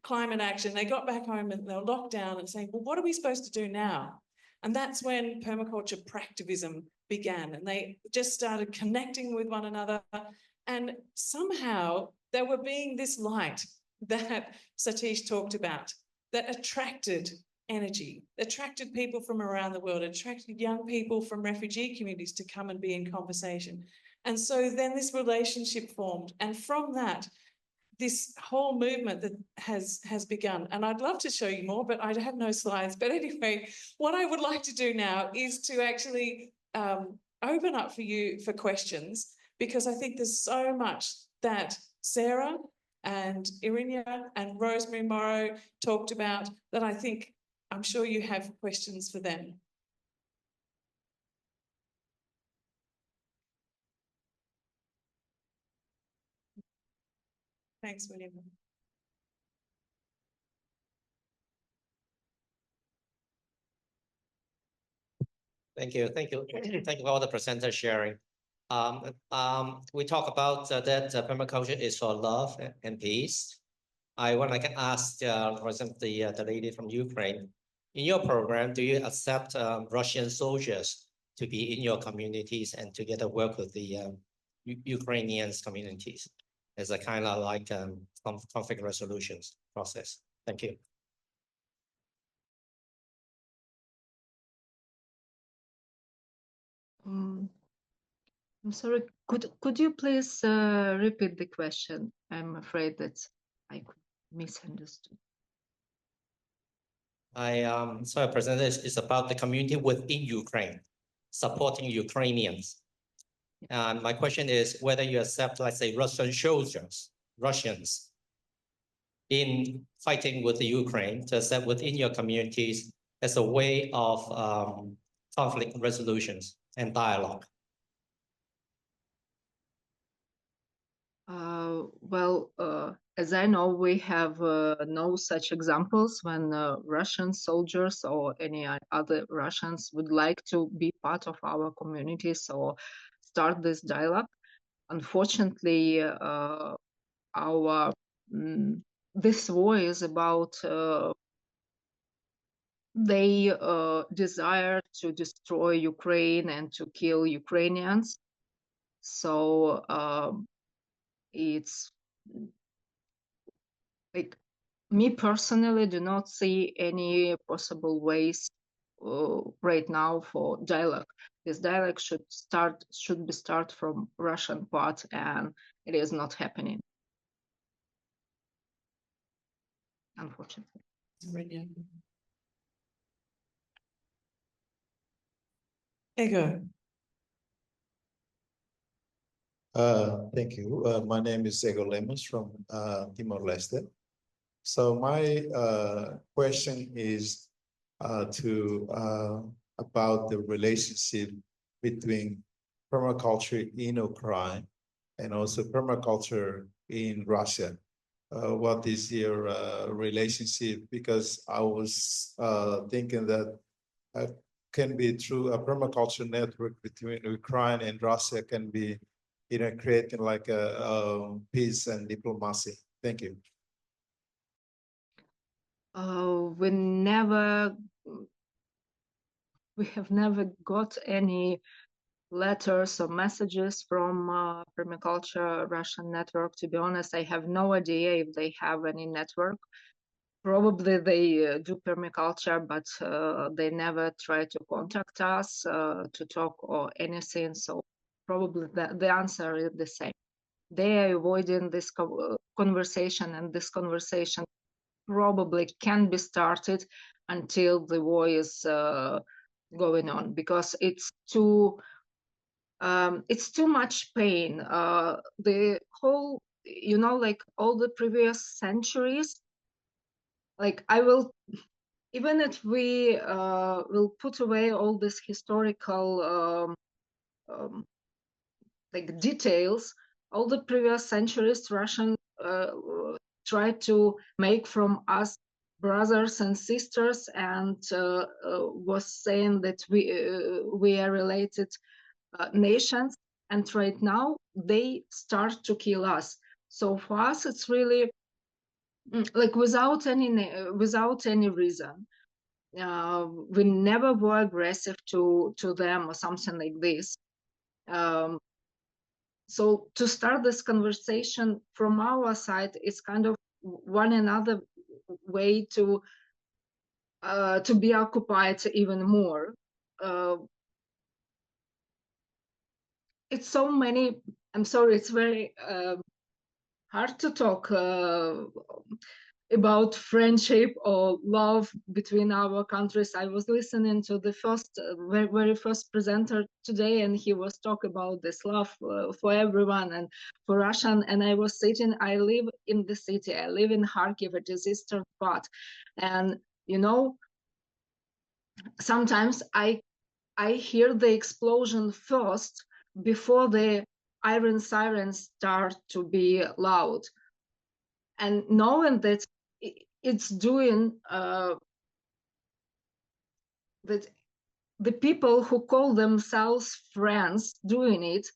climate action. They got back home and they were locked down and saying, well, what are we supposed to do now? And that's when permaculture practivism began, and they just started connecting with one another. And somehow they were being this light that Satish talked about, that attracted energy, attracted people from around the world, attracted young people from refugee communities to come and be in conversation. And so then this relationship formed. And from that, this whole movement that has begun. And I'd love to show you more, but I have no slides. But anyway, what I would like to do now is to actually open up for questions, because I think there's so much that Sarah and Iryna and Rosemary Morrow talked about that I'm sure you have questions for them. Thanks, William. Thank you. Thank you. Thank you for all the presenters sharing. We talk about that permaculture is for love and peace. I want to ask, for example, the lady from Ukraine. In your program, do you accept Russian soldiers to be in your communities and together work with the Ukrainian communities as a kind of like conflict resolutions process? Thank you. I'm sorry, could you please repeat the question? I'm afraid that I could misunderstood. So presentation is about the community within Ukraine, supporting Ukrainians. And my question is whether you accept, let's say, Russians in fighting with the Ukraine to accept within your communities as a way of conflict resolutions and dialogue. As I know, we have no such examples when Russian soldiers or any other Russians would like to be part of our communities or start this dialogue. Unfortunately, this war is about they desire to destroy Ukraine and to kill Ukrainians. So it's like, me personally do not see any possible ways right now for dialogue. This dialogue should be start from Russian part, and it is not happening, unfortunately. Ego. Thank you. My name is Ego Lemos from Timor-Leste. So my question is about the relationship between permaculture in Ukraine and also permaculture in Russia. What is your relationship? Because I was thinking that can be through a permaculture network between Ukraine and Russia can be creating like a peace and diplomacy. Thank you. We have never got any letters or messages from Permaculture Russian network. To be honest, I have no idea if they have any network. Probably they do permaculture, but they never try to contact us to talk or anything. So probably the answer is the same. They are avoiding this conversation, and this conversation probably can be started until the war is going on, because it's too much pain. The whole you know, like all the previous centuries, like I will, even if we will put away all this historical like details, all the previous centuries, Russian tried to make from us brothers and sisters, and was saying that we are related nations, and right now they start to kill us. So for us, it's really like without any reason. We never were aggressive to them or something like this. So to start this conversation from our side is kind of one another way to be occupied even more. It's so many. I'm sorry, it's very hard to talk about friendship or love between our countries. I was listening to the very first presenter today, and he was talking about this love for everyone and for Russian. And I was sitting, I live in the city, I live in Kharkiv, it is eastern part. And, you know, sometimes I hear the explosion first before the iron sirens start to be loud. And knowing that it's doing that, the people who call themselves friends doing it,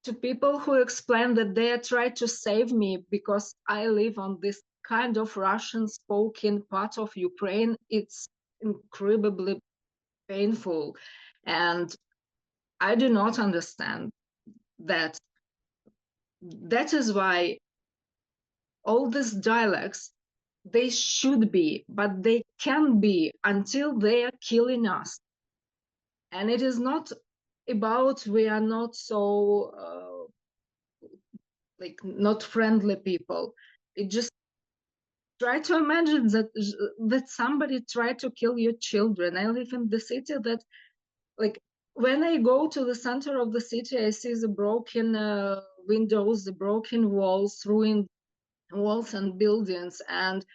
to people who explain that they are trying to save me because I live on this kind of Russian spoken part of Ukraine, it's incredibly painful. And I do not understand that. That is why all these dialects, they should be, but they can be until they are killing us. And it is not about we are not so like not friendly people. It just try to imagine that somebody tried to kill your children. I live in the city that, like, when I go to the center of the city, I see the broken windows, the broken walls, ruined walls and buildings, and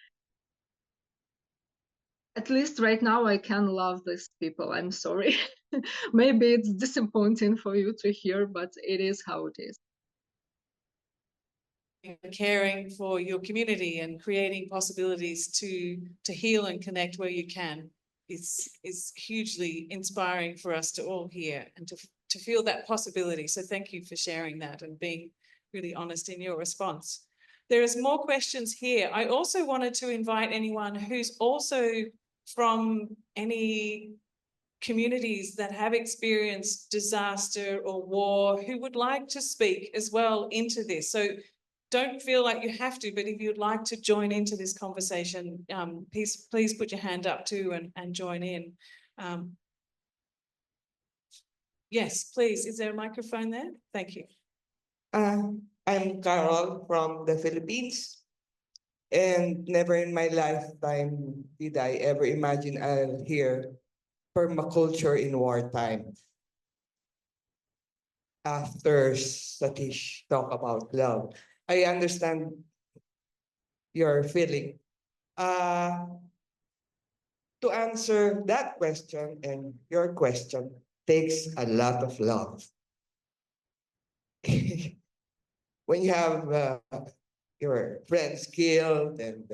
at least right now I can love these people. I'm sorry. Maybe it's disappointing for you to hear, but it is how it is. Caring for your community and creating possibilities to heal and connect where you can is hugely inspiring for us to all hear and to feel that possibility. So thank you for sharing that and being really honest in your response. There is more questions here. I also wanted to invite anyone who's also from any communities that have experienced disaster or war who would like to speak as well into this. So don't feel like you have to, but if you'd like to join into this conversation, please put your hand up too and join in. Yes, please. Is there a microphone there? Thank you. I'm Carol from the Philippines, and never in my lifetime did I ever imagine I'll hear permaculture in wartime. After Satish talk about love, I understand your feeling. To answer that question and your question takes a lot of love. When you have your friends killed and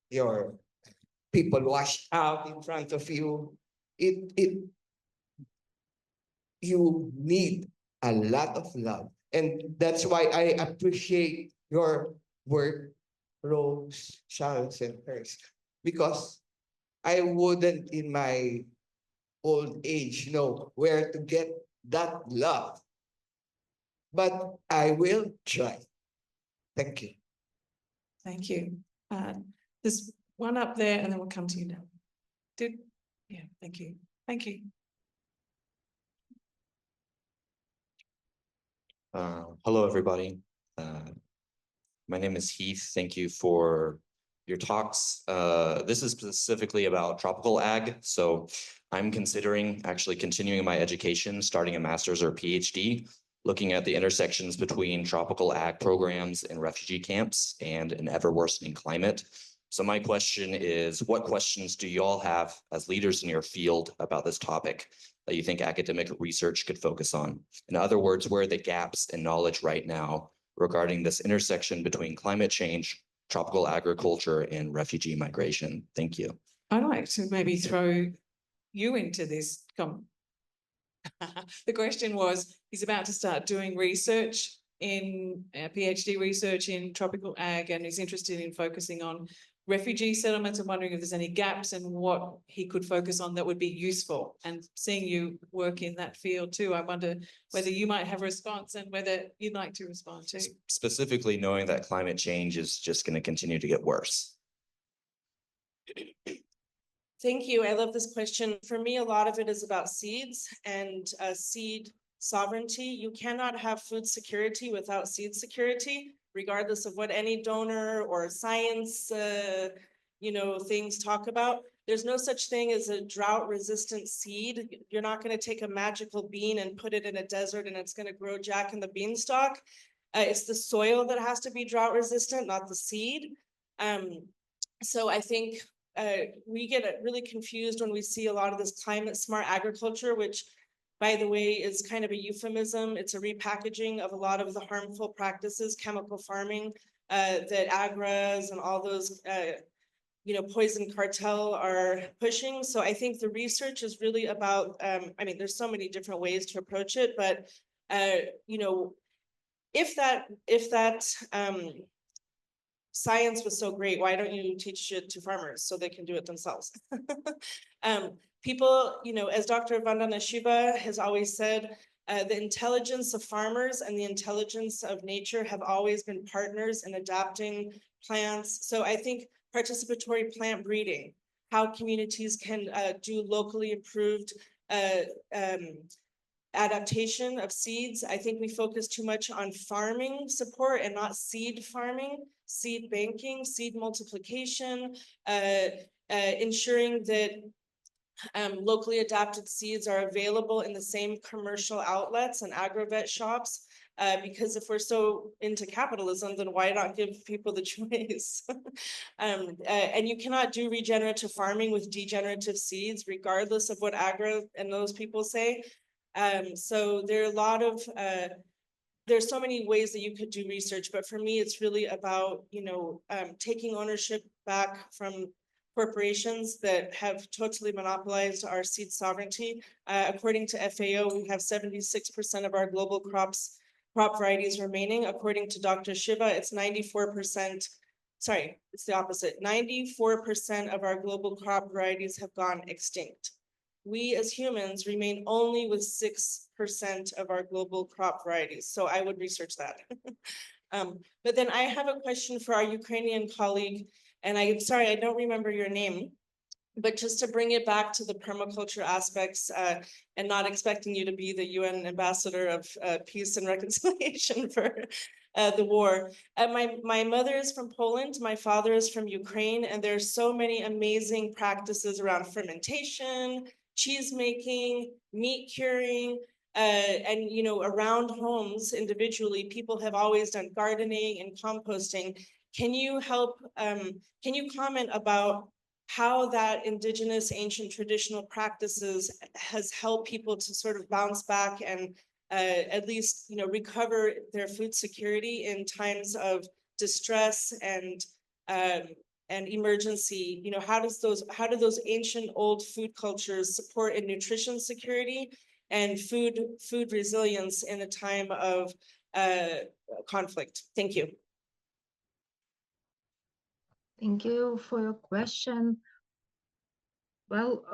your people washed out in front of you, you need a lot of love. And that's why I appreciate your work, Rose, Charles, and hers, because I wouldn't in my old age know where to get that love. But I will try. Thank you. Thank you. There's one up there and then we'll come to you now. Yeah, thank you. Thank you. Hello, everybody. My name is Heath. Thank you for your talks. This is specifically about tropical ag. So I'm considering actually continuing my education, starting a master's or PhD looking at the intersections between tropical ag programs and refugee camps and an ever worsening climate. So my question is, what questions do you all have as leaders in your field about this topic that you think academic research could focus on? In other words, where are the gaps in knowledge right now regarding this intersection between climate change, tropical agriculture, and refugee migration? Thank you. I'd like to maybe throw you into this. The question was, he's about to start doing research in PhD research in tropical ag, and he's interested in focusing on refugee settlements and wondering if there's any gaps and what he could focus on that would be useful. And seeing you work in that field too, I wonder whether you might have a response and whether you'd like to respond too. Specifically knowing that climate change is just going to continue to get worse. Thank you. I love this question. For me, a lot of it is about seeds and seed sovereignty. You cannot have food security without seed security, regardless of what any donor or science, things talk about. There's no such thing as a drought-resistant seed. You're not going to take a magical bean and put it in a desert and it's going to grow Jack and the Beanstalk. It's the soil that has to be drought-resistant, not the seed. So I think we get really confused when we see a lot of this climate-smart agriculture, which, by the way, is kind of a euphemism. It's a repackaging of a lot of the harmful practices, chemical farming, that agras and all those, poison cartel are pushing. So I think the research is really about, there's so many different ways to approach it, but, if that science was so great, why don't you teach it to farmers so they can do it themselves? People, as Dr. Vandana Shiva has always said, the intelligence of farmers and the intelligence of nature have always been partners in adapting plants. So I think participatory plant breeding, how communities can do locally improved adaptation of seeds. I think we focus too much on farming support and not seed farming, seed banking, seed multiplication, ensuring that locally adapted seeds are available in the same commercial outlets and agrovet shops. Because if we're so into capitalism, then why not give people the choice? And you cannot do regenerative farming with degenerative seeds, regardless of what agro and those people say. So there are a lot of, there's so many ways that you could do research, but for me, it's really about, taking ownership back from corporations that have totally monopolized our seed sovereignty. According to FAO, we have 76% of our global crop varieties remaining. According to Dr. Shiva, it's 94%. Sorry, it's the opposite. 94% of our global crop varieties have gone extinct. We as humans remain only with 6% of our global crop varieties. So I would research that. But then I have a question for our Ukrainian colleague, and I'm sorry, I don't remember your name, but just to bring it back to the permaculture aspects and not expecting you to be the UN ambassador of peace and reconciliation for the war. My mother is from Poland, my father is from Ukraine, and there's so many amazing practices around fermentation, cheese making, meat curing, and around homes individually, people have always done gardening and composting. Can you help, can you comment about how that indigenous ancient traditional practices has helped people to sort of bounce back and at least recover their food security in times of distress and emergency? How do those ancient old food cultures support in nutrition security and food resilience in a time of conflict? Thank you. Thank you for your question. Well,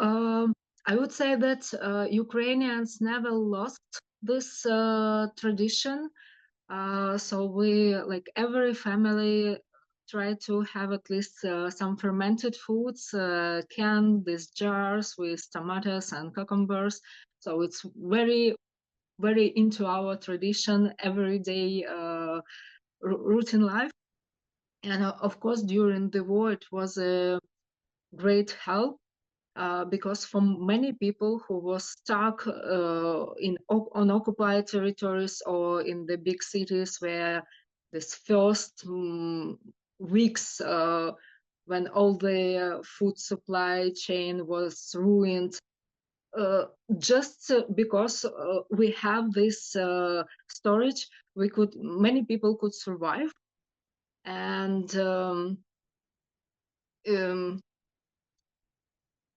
I would say that Ukrainians never lost this tradition. So we, like every family, try to have at least some fermented foods, canned these jars with tomatoes and cucumbers. So it's very, very into our tradition, everyday routine life. And of course, during the war, it was a great help. because for many people who were stuck on occupied territories or in the big cities where this first weeks when all the food supply chain was ruined, just because we have this storage, many people could survive. And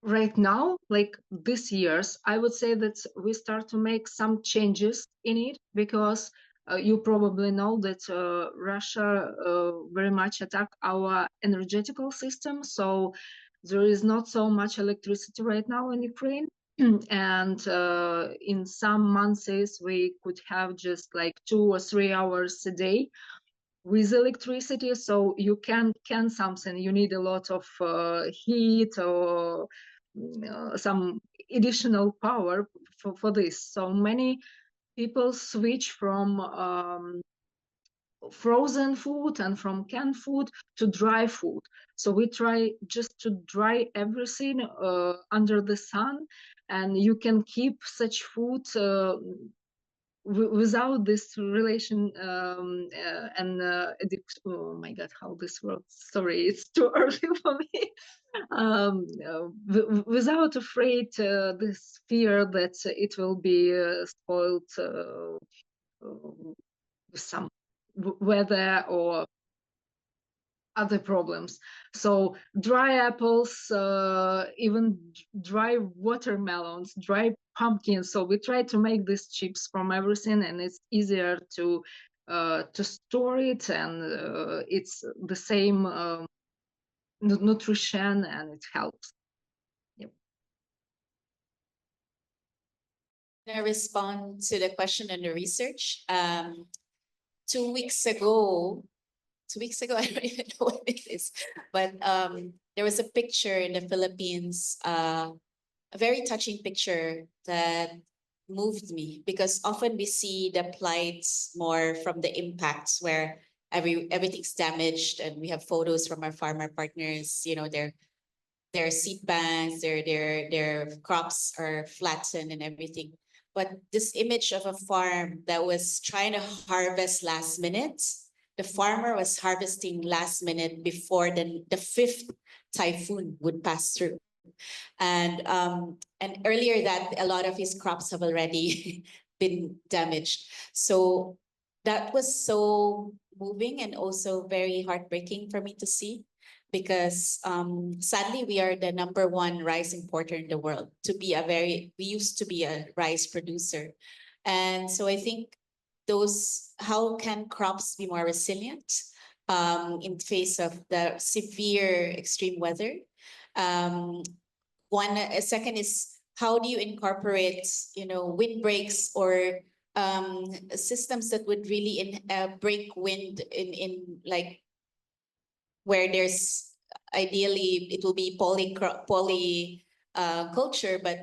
right now, like this years, I would say that we start to make some changes in it, because you probably know that Russia very much attacked our energetical system. So there is not so much electricity right now in Ukraine. And in some months we could have just like 2 or 3 hours a day with electricity. So you can something, you need a lot of heat or some additional power for this. So many people switch from frozen food and from canned food to dry food. So we try just to dry everything under the sun, and you can keep such food without this relation and oh my god, how this works, sorry, it's too early for me. Without afraid this fear that it will be spoiled with some weather or other problems. So dry apples, even dry watermelons, dry pumpkins. So we try to make these chips from everything, and it's easier to store it, and it's the same nutrition, and it helps. Yep. I respond to the question and the research. 2 weeks ago, I don't even know what it is, but there was a picture in the Philippines, a very touching picture that moved me, because often we see the plights more from the impacts where everything's damaged, and we have photos from our farmer partners, you know, their seed banks, their crops are flattened and everything. But this image of a farm that was trying to harvest last minute, the farmer was harvesting last minute before the 5th typhoon would pass through. And earlier that, a lot of his crops have already been damaged. So that was so moving and also very heartbreaking for me to see, because sadly we are the #1 rice importer in the world. We used to be a rice producer. And so I think how can crops be more resilient in face of the severe extreme weather? Second is, how do you incorporate, you know, windbreaks or systems that would really break wind in like where there's, ideally it will be culture, but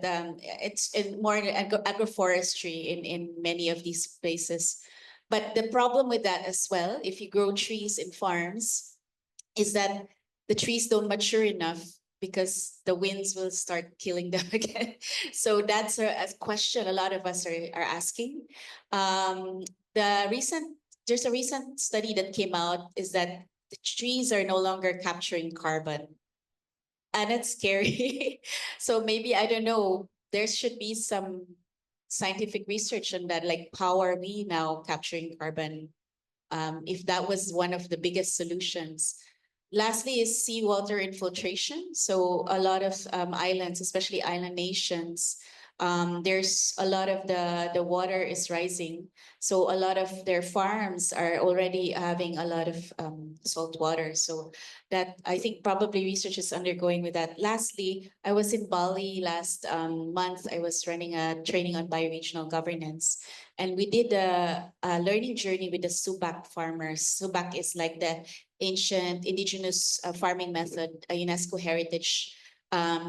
it's more agroforestry in many of these places. But the problem with that as well, if you grow trees in farms, is that the trees don't mature enough because the winds will start killing them again. So that's a question a lot of us are asking. There's a recent study that came out, is that the trees are no longer capturing carbon. And it's scary. So maybe, I don't know, there should be some scientific research on that, like how are we now capturing carbon? If that was one of the biggest solutions. Lastly is seawater infiltration. So a lot of islands, especially island nations, there's a lot of the water is rising. So a lot of their farms are already having a lot of salt water. So that, I think probably research is undergoing with that. Lastly, I was in Bali last month. I was running a training on bioregional governance. And we did a learning journey with the Subak farmers. Subak is like the ancient indigenous farming method, a UNESCO heritage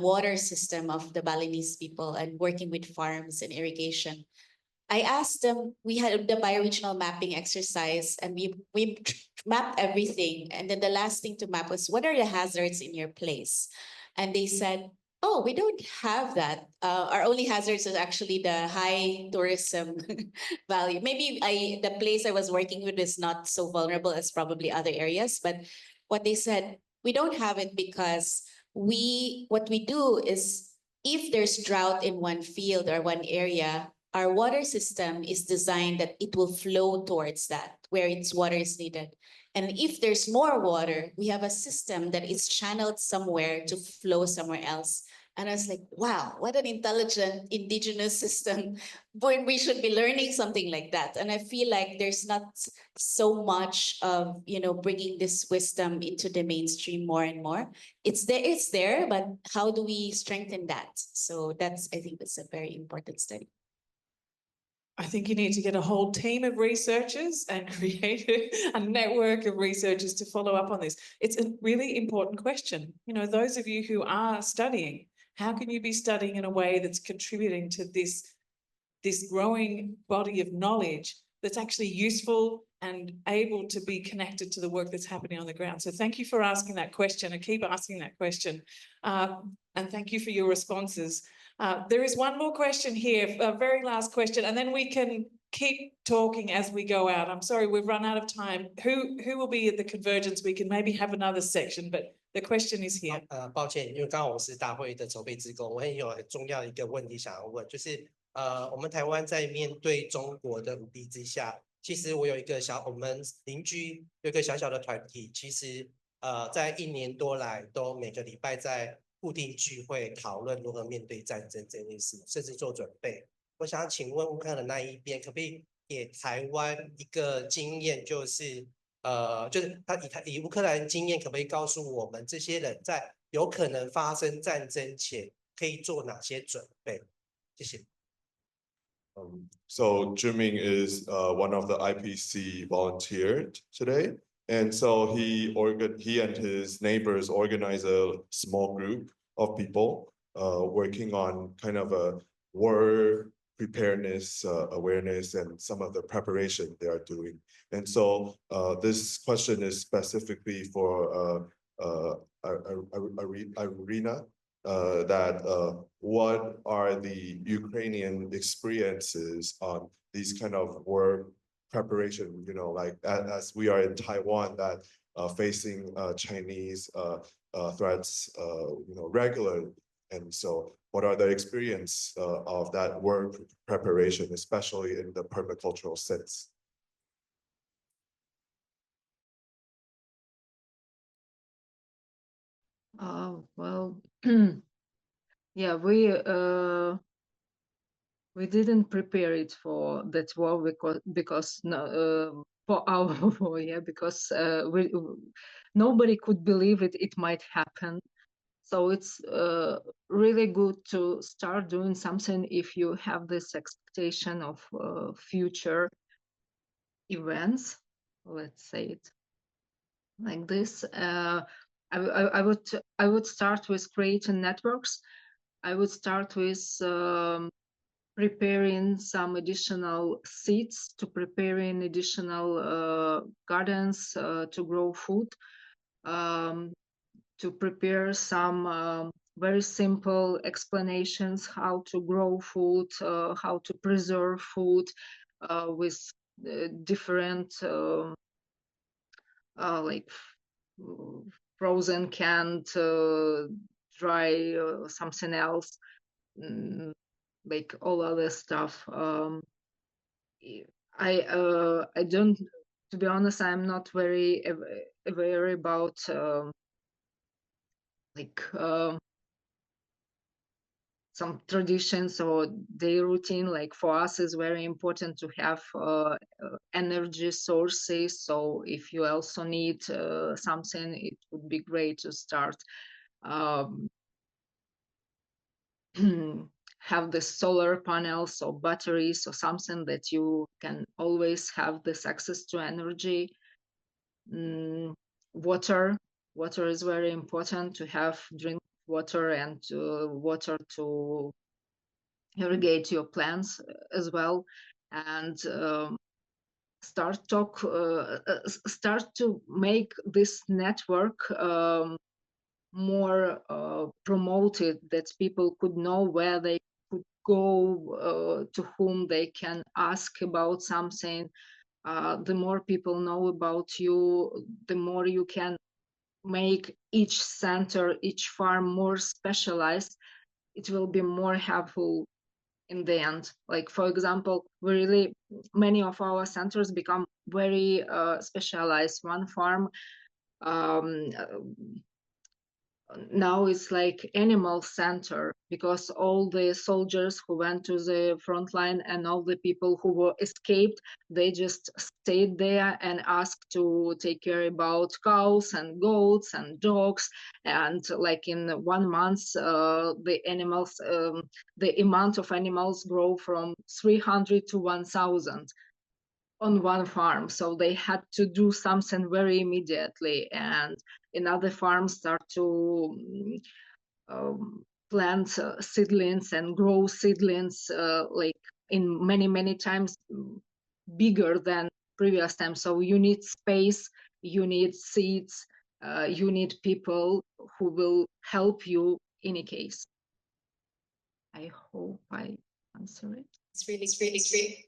water system of the Balinese people, and working with farms and irrigation. I asked them, we had the bioregional mapping exercise, and we mapped everything. And then the last thing to map was, what are the hazards in your place? And they said, Oh, we don't have that. Our only hazards is actually the high tourism value. Maybe the place I was working with is not so vulnerable as probably other areas, but what they said, we don't have it because what we do is if there's drought in one field or one area, our water system is designed that it will flow towards that where its water is needed. And if there's more water, we have a system that is channeled somewhere to flow somewhere else. And I was like, wow, what an intelligent indigenous system. Boy, we should be learning something like that. And I feel like there's not so much of, bringing this wisdom into the mainstream more and more. It's there, but how do we strengthen that? So I think that's a very important study. I think you need to get a whole team of researchers and create a network of researchers to follow up on this. It's a really important question. Those of you who are studying, how can you be studying in a way that's contributing to this growing body of knowledge that's actually useful and able to be connected to the work that's happening on the ground? So thank you for asking that question and keep asking that question. And thank you for your responses. There is one more question here, a very last question, and then we can keep talking as we go out. I'm sorry, we've run out of time. Who will be at the convergence? We can maybe have another section, but the question is here. 抱歉，因为刚好我是大会的筹备志工，我也有很重要的一个问题想要问，就是我们台湾在面对中国的武力之下，其实我们邻居有一个小小的团体，其实在1年多来都每个礼拜在固定聚会讨论如何面对战争这件事，甚至做准备。我想请问乌克兰的那一边，可不可以给台湾一个经验，就是他以乌克兰经验，可不可以告诉我们这些人在有可能发生战争前可以做哪些准备？谢谢。So Juming is one of the IPC volunteered today. And so he and his neighbors organize a small group of people working on kind of a war preparedness, awareness, and some of the preparation they are doing. And so this question is specifically for Iryna, that what are the Ukrainian experiences on these kind of war preparation, like as we are in Taiwan, that facing Chinese threats, regularly. And so what are the experience of that work preparation, especially in the permacultural sense? Well, yeah, we didn't prepare it for that war because for our war, yeah, because nobody could believe it might happen. So it's really good to start doing something if you have this expectation of future events. Let's say it like this. I would start with creating networks. I would start with preparing some additional seeds, to preparing additional gardens to grow food, to prepare some very simple explanations how to grow food, how to preserve food with different like frozen, canned, dry, something else, like all other stuff. I don't, to be honest, I'm not very aware about some traditions or daily routine. Like for us, it's very important to have energy sources. So if you also need something, it would be great to start have the solar panels or batteries or something that you can always have this access to energy. Water is very important, to have drink water and water to irrigate your plants as well, and start to make this network more promoted, that people could know where they could go, to whom they can ask about something. The more people know about you, the more you can make each center, each farm more specialized. It will be more helpful in the end. Like, for example, many of our centers become very specialized. One farm now it's like animal center, because all the soldiers who went to the front line and all the people who were escaped, they just stayed there and asked to take care about cows and goats and dogs. And like in 1 month, the animals, the amount of animals grow from 300 to 1,000 on one farm. So they had to do something very immediately, and in other farms start to plant seedlings and grow seedlings like in many times bigger than previous time. So you need space, you need seeds, you need people who will help you in a case. I hope I answer it. It's really.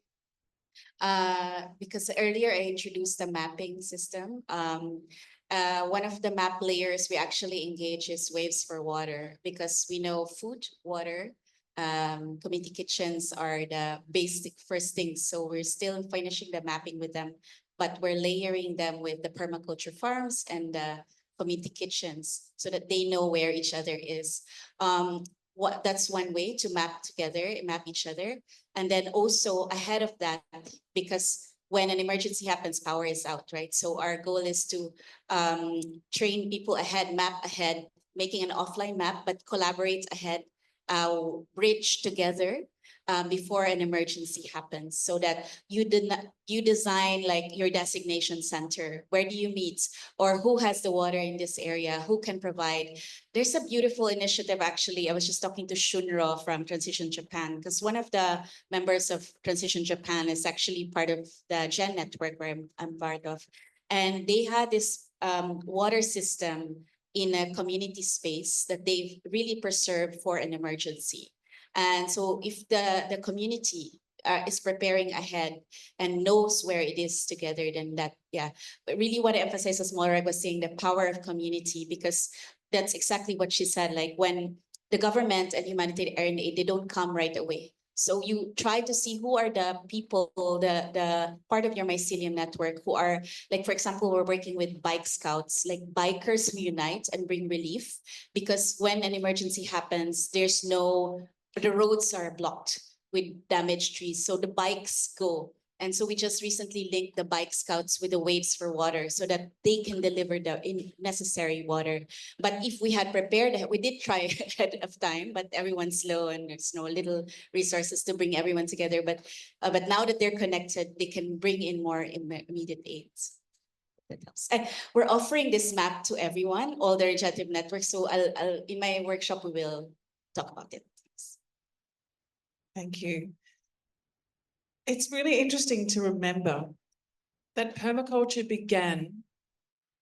Because earlier I introduced the mapping system. One of the map layers we actually engage is Waves for Water, because we know food, water, community kitchens are the basic first things. So we're still finishing the mapping with them, but we're layering them with the permaculture farms and the community kitchens so that they know where each other is. That's one way to map each other. And then also ahead of that, because when an emergency happens, power is out, right? So our goal is to train people ahead, map ahead, making an offline map, but collaborate ahead, bridge together before an emergency happens, so that you design like your designation center. Where do you meet, or who has the water in this area? Who can provide? There's a beautiful initiative, actually. I was just talking to Shunro from Transition Japan, because one of the members of Transition Japan is actually part of the Gen Network where I'm part of. And they had this water system in a community space that they've really preserved for an emergency. And so if the community is preparing ahead and knows where it is together, then that, yeah. But really what I emphasize, as Morag was saying, the power of community, because that's exactly what she said. Like when the government and humanitarian aid, they don't come right away. So you try to see who are the people, the part of your mycelium network who are, like, for example, we're working with bike scouts, like bikers who unite and bring relief, because when an emergency happens, the roads are blocked with damaged trees. So the bikes go. And so we just recently linked the bike scouts with the Waves for Water so that they can deliver the necessary water. But if we had prepared, we did try ahead of time, but everyone's slow and there's no little resources to bring everyone together. But now that they're connected, they can bring in more immediate aids. That helps. And we're offering this map to everyone, all the regenerative networks. So I'll in my workshop, we will talk about it. Thank you. It's really interesting to remember that permaculture began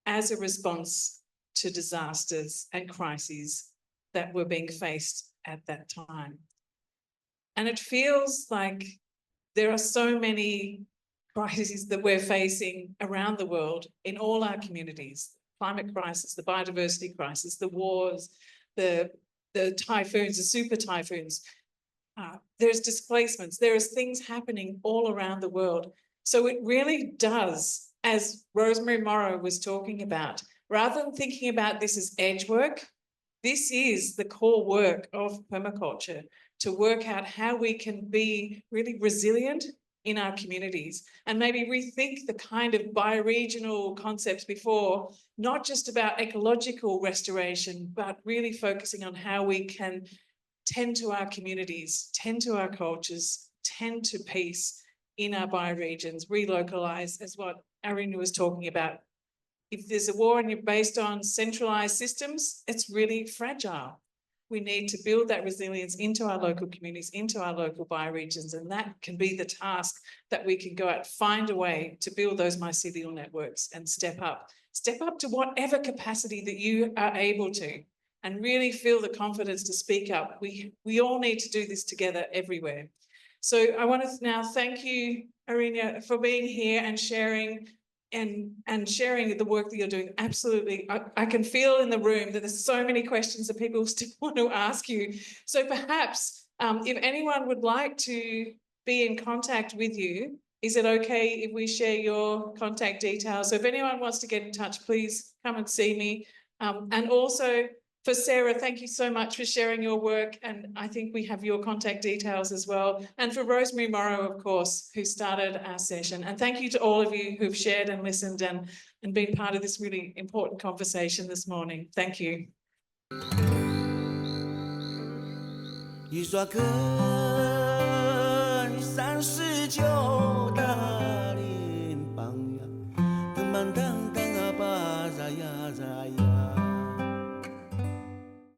as a response to disasters and crises that were being faced at that time. And it feels like there are so many crises that we're facing around the world in all our communities: climate crisis, the biodiversity crisis, the wars, the typhoons, the super typhoons. There's displacements, there's things happening all around the world. So it really does, as Rosemary Morrow was talking about, rather than thinking about this as edge work, this is the core work of permaculture, to work out how we can be really resilient in our communities and maybe rethink the kind of bioregional concepts before, not just about ecological restoration, but really focusing on how we can tend to our communities, tend to our cultures, tend to peace in our bioregions, relocalize, as what Iryna was talking about. If there's a war and you're based on centralized systems, it's really fragile. We need to build that resilience into our local communities, into our local bioregions, and that can be the task that we can go out, find a way to build those mycelial networks and step up to whatever capacity that you are able to. and really feel the confidence to speak up. We all need to do this together everywhere. So I want to now thank you, Iryna, for being here and sharing sharing the work that you're doing. Absolutely. I can feel in the room that there's so many questions that people still want to ask you. So perhaps if anyone would like to be in contact with you, is it okay if we share your contact details? So if anyone wants to get in touch, please come and see me. And also for Sarah, thank you so much for sharing your work. And I think we have your contact details as well. And for Rosemary Morrow, of course, who started our session. And thank you to all of you who've shared and listened and been part of this really important conversation this morning. Thank you. 一刷根39大林邦呀，藤蔓当当啊巴扎呀扎呀。